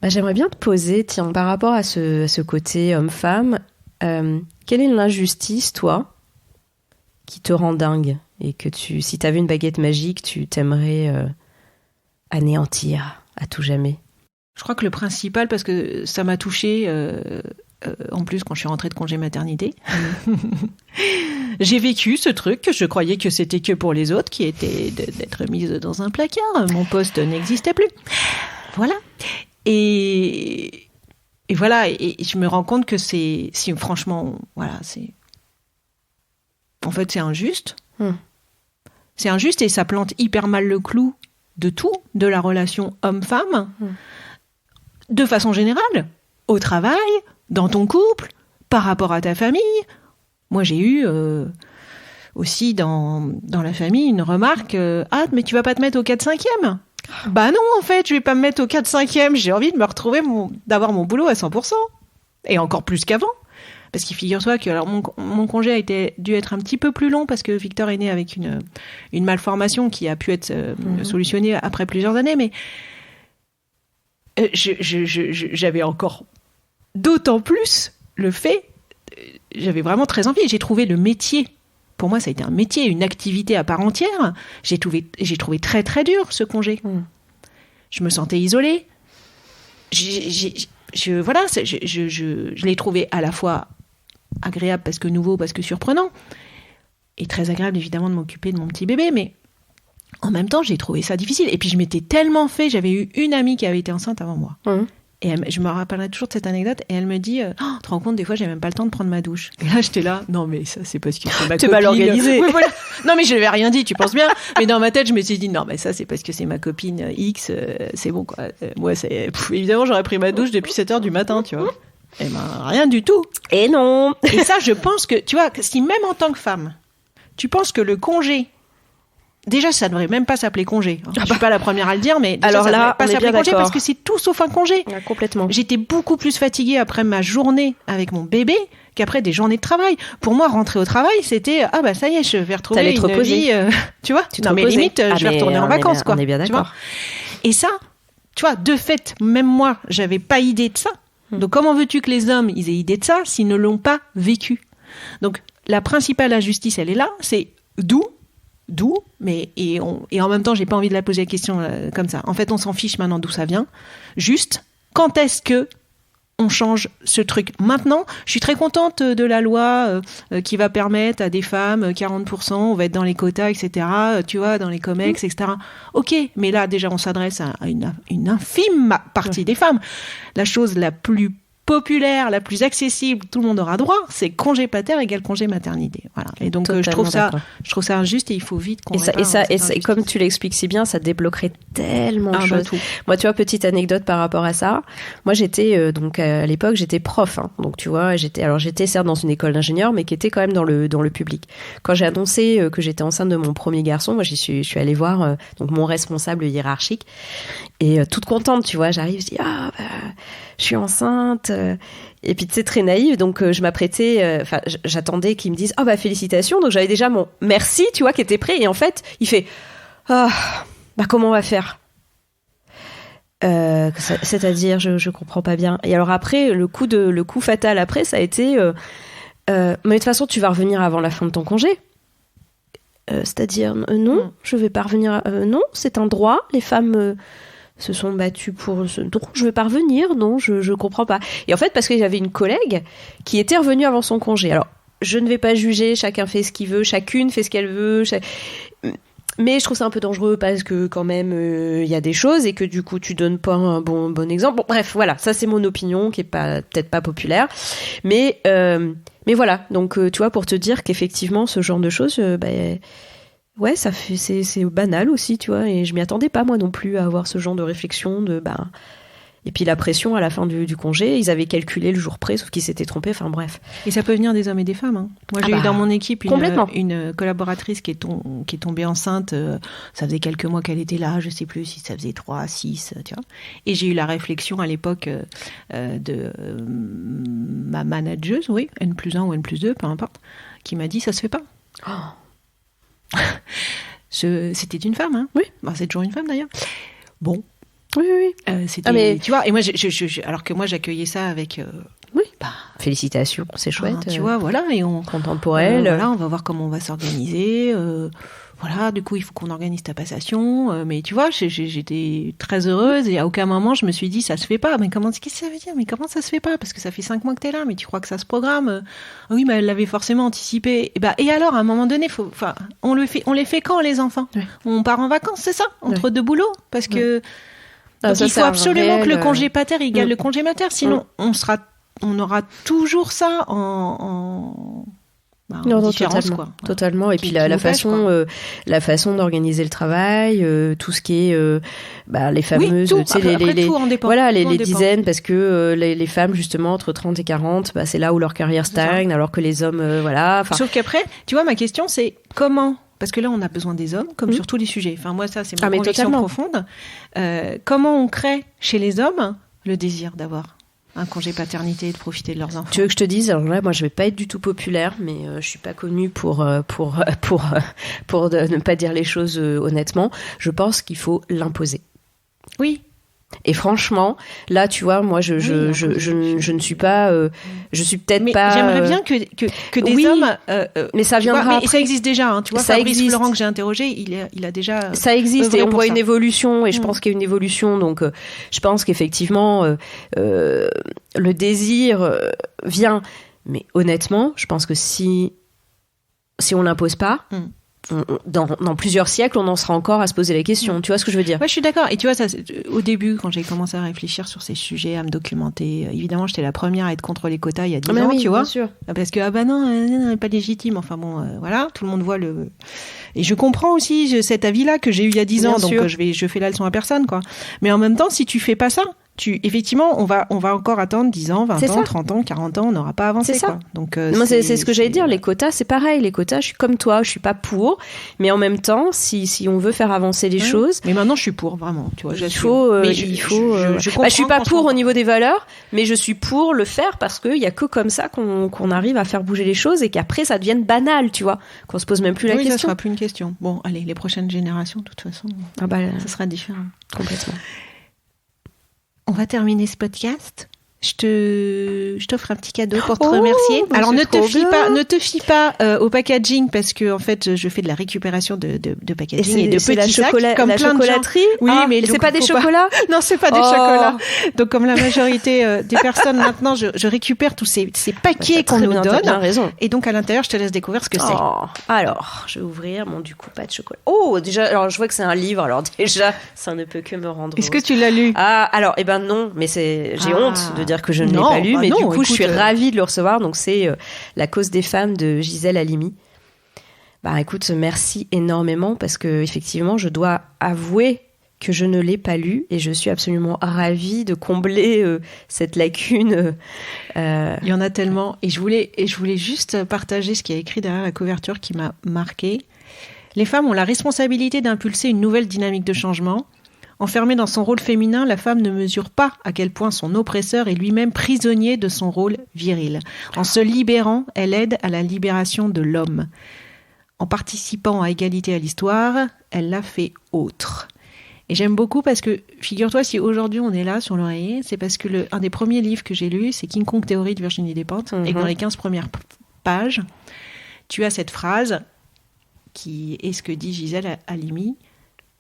J'aimerais bien te poser, tiens, par rapport à ce côté homme-femme, quelle est l'injustice, toi, qui te rend dingue et que si tu avais une baguette magique, tu t'aimerais anéantir à tout jamais? Je crois que le principal, parce que ça m'a touchée, en plus quand je suis rentrée de congé maternité, j'ai vécu ce truc que je croyais que c'était que pour les autres, qui était d'être mise dans un placard. Mon poste n'existait plus. Voilà. Et voilà, et je me rends compte que franchement, voilà, en fait, c'est injuste. C'est injuste et ça plante hyper mal le clou de tout, de la relation homme-femme, de façon générale, au travail, dans ton couple, par rapport à ta famille. Moi, j'ai eu aussi dans la famille une remarque, mais tu vas pas te mettre au 4/5e ? Bah non, en fait, je vais pas me mettre au 4/5e, j'ai envie de me retrouver, d'avoir mon boulot à 100%, et encore plus qu'avant. Parce qu'il figure-toi que mon congé a dû être un petit peu plus long parce que Victor est né avec une malformation qui a pu être solutionnée après plusieurs années, mais j'avais encore d'autant plus le fait, j'avais vraiment très envie, j'ai trouvé le métier. Pour moi, ça a été un métier, une activité à part entière. J'ai trouvé très très dur ce congé. Je me sentais isolée. Je l'ai trouvé à la fois agréable parce que nouveau, parce que surprenant, et très agréable évidemment de m'occuper de mon petit bébé, mais en même temps j'ai trouvé ça difficile. Et puis je m'étais tellement fait, j'avais eu une amie qui avait été enceinte avant moi, et je me rappellerai toujours de cette anecdote, et elle me dit tu te rends compte, des fois j'ai même pas le temps de prendre ma douche. Et là j'étais là, non mais ça c'est parce que c'est ma copine. T'es mal organisée. Oui, voilà. Non mais je n'avais rien dit, tu penses bien, mais dans ma tête je me suis dit non mais ça c'est parce que c'est ma copine X, c'est bon quoi. Moi évidemment j'aurais pris ma douche depuis 7h du matin, tu vois. Eh ben, rien du tout. Et non. Et ça, je pense que, tu vois, si même en tant que femme, tu penses que le congé, déjà, ça ne devrait même pas s'appeler congé. Je suis pas la première à le dire, mais déjà, alors ça là, devrait pas on est s'appeler bien congé d'accord. parce que c'est tout sauf un congé. Ouais, complètement. J'étais beaucoup plus fatiguée après ma journée avec mon bébé qu'après des journées de travail. Pour moi, rentrer au travail, c'était ça y est, je vais retrouver une vie, tu vois. Non, mais limite, je vais retourner en vacances, quoi. On est bien d'accord. Et ça, tu vois, de fait, même moi, j'avais pas idée de ça. Donc, comment veux-tu que les hommes, ils aient idée de ça s'ils ne l'ont pas vécu ? Donc, la principale injustice, elle est là, c'est d'où, mais et en même temps, j'ai pas envie de la poser la question comme ça. En fait, on s'en fiche maintenant d'où ça vient. Juste, quand est-ce que on change ce truc maintenant? Je suis très contente de la loi qui va permettre à des femmes 40%, on va être dans les quotas, etc. Tu vois, dans les COMEX, etc. Ok, mais là déjà on s'adresse à une infime partie des femmes. La chose la plus populaire, la plus accessible, tout le monde aura droit, c'est congé pater égale congé maternité. Voilà. Et donc je trouve ça injuste et il faut vite qu'on et comme tu l'expliques si bien, ça débloquerait tellement de choses. Moi, tu vois, petite anecdote par rapport à ça. Moi, j'étais donc à l'époque, j'étais prof. Donc tu vois, j'étais certes dans une école d'ingénieur, mais qui était quand même dans le public. Quand j'ai annoncé que j'étais enceinte de mon premier garçon, moi, je suis allée voir donc mon responsable hiérarchique et toute contente, tu vois, j'arrive, je dis je suis enceinte. Et puis, tu sais, très naïve. Donc, je m'apprêtais, j'attendais qu'ils me disent, félicitations. Donc, j'avais déjà mon merci, tu vois, qui était prêt. Et en fait, il fait, comment on va faire? C'est-à-dire, je comprends pas bien. Et alors après, le coup fatal après, ça a été, mais de toute façon, tu vas revenir avant la fin de ton congé. C'est-à-dire, non, je vais pas revenir. Non, c'est un droit. Les femmes se sont battues pour ce. Non, je vais pas revenir. Non, je comprends pas. Et en fait, parce que j'avais une collègue qui était revenue avant son congé. Alors, je ne vais pas juger. Chacun fait ce qu'il veut. Chacune fait ce qu'elle veut. Mais je trouve ça un peu dangereux parce que quand même, y a des choses et que du coup, tu donnes pas un bon exemple. Bon, bref, voilà. Ça, c'est mon opinion qui est peut-être pas populaire. Mais Mais voilà, donc tu vois, pour te dire qu'effectivement, ce genre de choses, ouais, c'est banal aussi, tu vois, et je m'y attendais pas moi non plus à avoir ce genre de réflexion et puis la pression à la fin du congé, ils avaient calculé le jour près, sauf qu'ils s'étaient trompés, enfin bref. Et ça peut venir des hommes et des femmes. Hein. Moi, j'ai eu dans mon équipe une collaboratrice qui est tombée enceinte, ça faisait quelques mois qu'elle était là, je sais plus si ça faisait 3, 6, tu vois. Et j'ai eu la réflexion à l'époque de ma manageuse, oui, N+1 ou N+2, peu importe, qui m'a dit, ça se fait pas. Oh. C'était une femme, hein. Oui. Bah, c'est toujours une femme d'ailleurs. Bon. Oui. C'était, tu vois, et moi, alors que moi, j'accueillais ça avec. Oui. Félicitations, c'est chouette. Tu vois, voilà, et on. Contente pour elle. Voilà, on va voir comment on va s'organiser. Voilà, du coup, il faut qu'on organise ta passation. Mais tu vois, j'étais très heureuse et à aucun moment je me suis dit, ça se fait pas. Mais qu'est-ce que ça veut dire? Mais comment ça se fait pas? Parce que ça fait 5 mois que t'es là, mais tu crois que ça se programme? Oui, mais elle l'avait forcément anticipé. Et alors, à un moment donné, on les fait quand, les enfants? Ouais. On part en vacances, c'est ça? Entre deux boulots? Parce que. Donc il faut absolument que le congé pater égale le congé mater, sinon on aura toujours ça en différence, quoi. Totalement. Et puis la façon d'organiser le travail, tout ce qui est les fameuses, oui, tu sais, les dizaines, parce que les femmes justement entre 30 et 40, c'est là où leur carrière stagne, alors que les hommes, Sauf qu'après, tu vois, ma question c'est comment. Parce que là, on a besoin des hommes, comme sur tous les sujets. Enfin, moi, ça, c'est ma conviction profonde. Comment on crée chez les hommes le désir d'avoir un congé paternité et de profiter de leurs enfants? Tu veux que je te dise? Alors là, moi, je vais pas être du tout populaire, mais je suis pas connue pour ne pas dire les choses honnêtement. Je pense qu'il faut l'imposer. Oui. Et franchement, là, tu vois, moi, je ne suis pas, je suis peut-être pas. J'aimerais bien que des hommes. Mais ça viendra. Mais après. ça existe déjà. Hein, tu vois, ça Fabrice existe. Florent que j'ai interrogé, il a déjà. Ça existe et on voit une évolution. Et je pense qu'il y a une évolution. Donc, je pense qu'effectivement, le désir vient. Mais honnêtement, je pense que si on l'impose pas. Dans plusieurs siècles, on en sera encore à se poser la question. Tu vois ce que je veux dire? Ouais, je suis d'accord. Et tu vois, ça, au début, quand j'ai commencé à réfléchir sur ces sujets, à me documenter, évidemment, j'étais la première à être contre les quotas il y a 10 ans, tu vois. Sûr. Parce que, non, pas légitime. Enfin bon, voilà, tout le monde voit le... Et je comprends aussi cet avis-là que j'ai eu il y a 10 ans, donc je fais la leçon à personne, quoi. Mais en même temps, si tu fais pas ça, effectivement, on va encore attendre 10 ans, 20 ans, 30 ans, 40 ans, on n'aura pas avancé. C'est ça. Quoi. Donc, moi, c'est ce que j'allais dire. Les quotas, c'est pareil. Les quotas, je suis comme toi, je suis pas pour. Mais en même temps, si on veut faire avancer les choses. Mais maintenant, je suis pour, vraiment. Tu vois, je suis pas pour au niveau des valeurs, mais je suis pour le faire parce qu'il y a que comme ça qu'on arrive à faire bouger les choses et qu'après, ça devienne banal, tu vois. Qu'on se pose même plus la question. Ça sera plus une question. Bon, allez, les prochaines générations, de toute façon, ça sera différent. Complètement. On va terminer ce podcast. Je t'offre un petit cadeau pour te remercier. Alors ne te fie pas au packaging parce que en fait je fais de la récupération de packaging et de petits sacs comme la plein chocolaterie. De gens. Oui, mais c'est pas des chocolats. Non, c'est pas des chocolats. Donc comme la majorité des personnes maintenant, je récupère tous ces paquets qu'on nous donne. T'as bien raison. Et donc à l'intérieur, je te laisse découvrir ce que c'est. Alors, je vais ouvrir du coup pas de chocolat. Oh, déjà, alors je vois que c'est un livre. Alors déjà, ça ne peut que me rendre. Est-ce que tu l'as lu? Alors, non, mais j'ai honte de dire que je ne l'ai pas lu, mais du coup, je suis ravie de le recevoir. Donc, c'est La cause des femmes de Gisèle Halimi. Écoute, merci énormément parce que effectivement, je dois avouer que je ne l'ai pas lu et je suis absolument ravie de combler cette lacune. Il y en a tellement. Et je voulais juste partager ce qu'il y a écrit derrière la couverture qui m'a marquée. Les femmes ont la responsabilité d'impulser une nouvelle dynamique de changement. Enfermée dans son rôle féminin, la femme ne mesure pas à quel point son oppresseur est lui-même prisonnier de son rôle viril. En se libérant, elle aide à la libération de l'homme. En participant à égalité à l'histoire, elle l'a fait autre. Et j'aime beaucoup parce que, figure-toi, si aujourd'hui on est là sur l'oreiller, c'est parce que un des premiers livres que j'ai lu, c'est King Kong Theory de Virginie Despentes, et que dans les 15 premières pages, tu as cette phrase qui est ce que dit Gisèle Halimi,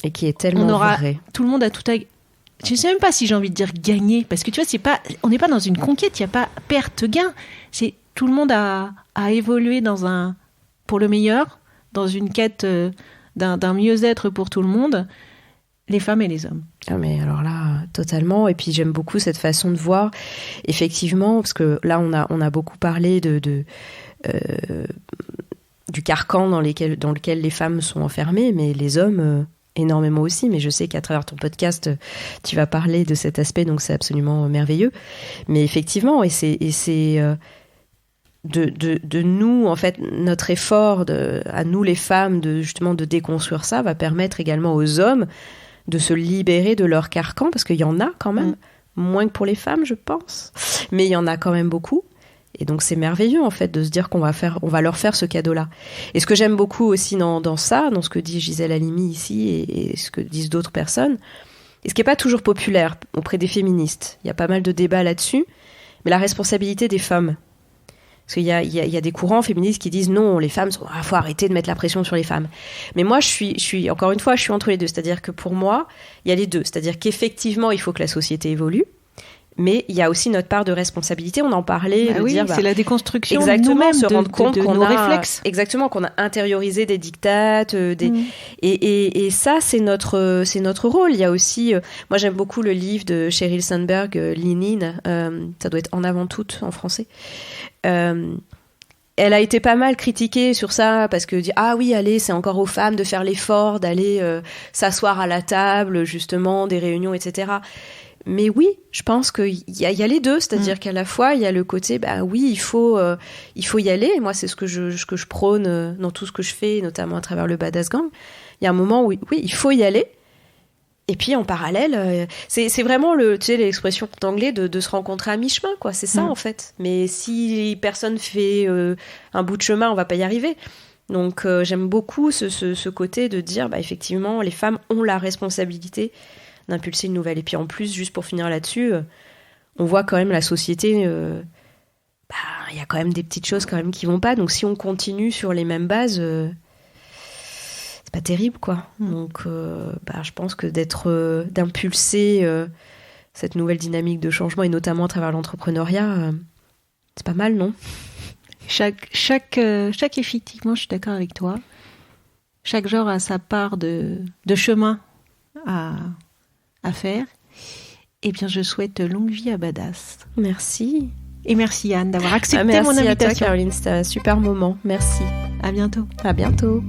et qui est tellement vrai. Tout le monde a tout à... Je ne sais même pas si j'ai envie de dire gagner, parce que tu vois, on n'est pas dans une conquête, il n'y a pas perte-gain. C'est tout le monde a évolué pour le meilleur, dans une quête d'un mieux-être pour tout le monde, les femmes et les hommes. Ah mais alors là, totalement. Et puis j'aime beaucoup cette façon de voir, effectivement, parce que là on a beaucoup parlé du carcan dans lequel les femmes sont enfermées, mais les hommes énormément aussi. Mais je sais qu'à travers ton podcast, tu vas parler de cet aspect, donc c'est absolument merveilleux. Mais effectivement, et c'est de nous, en fait, notre effort à nous les femmes justement de déconstruire ça va permettre également aux hommes de se libérer de leur carcan, parce qu'il y en a quand même, moins que pour les femmes, je pense, mais il y en a quand même beaucoup. Et donc c'est merveilleux en fait de se dire qu'on va leur faire ce cadeau-là. Et ce que j'aime beaucoup aussi dans ce que dit Gisèle Halimi ici et ce que disent d'autres personnes, et ce qui n'est pas toujours populaire auprès des féministes, il y a pas mal de débats là-dessus, mais la responsabilité des femmes. Parce qu'il y a des courants féministes qui disent non, les femmes, faut arrêter de mettre la pression sur les femmes. Mais moi, je suis encore une fois, je suis entre les deux. C'est-à-dire que pour moi, il y a les deux. C'est-à-dire qu'effectivement, il faut que la société évolue. Mais il y a aussi notre part de responsabilité. On en parlait, c'est la déconstruction exactement, de nous-mêmes, se rendre compte de qu'on nos a réflexes. Exactement, qu'on a intériorisé des dictates, et ça c'est notre rôle. Il y a aussi, moi j'aime beaucoup le livre de Sheryl Sandberg, Lean In, ça doit être En avant toute en français. Elle a été pas mal critiquée sur ça parce que allez, c'est encore aux femmes de faire l'effort d'aller s'asseoir à la table justement des réunions, etc. Mais oui, je pense qu'il y a les deux, c'est-à-dire qu'à la fois il y a le côté il faut y aller. Et moi c'est ce que je prône dans tout ce que je fais, notamment à travers le Badass Gang. Il y a un moment où oui, il faut y aller. Et puis en parallèle, c'est vraiment l'expression d'anglais de se rencontrer à mi-chemin, quoi. C'est ça en fait. Mais si personne fait un bout de chemin, on va pas y arriver. Donc j'aime beaucoup ce côté de dire effectivement les femmes ont la responsabilité d'impulser une nouvelle. Et puis en plus, juste pour finir là-dessus, on voit quand même la société, y a quand même des petites choses quand même qui vont pas. Donc si on continue sur les mêmes bases, c'est pas terrible, quoi. Donc je pense que d'impulser cette nouvelle dynamique de changement, et notamment à travers l'entrepreneuriat, c'est pas mal, non ? Chaque effectivement, je suis d'accord avec toi. Chaque genre a sa part de chemin à faire. Eh bien, je souhaite longue vie à Badass. Merci. Et merci Anne d'avoir accepté mon invitation. Merci à toi Caroline, c'était un super moment. Merci. À bientôt. À bientôt.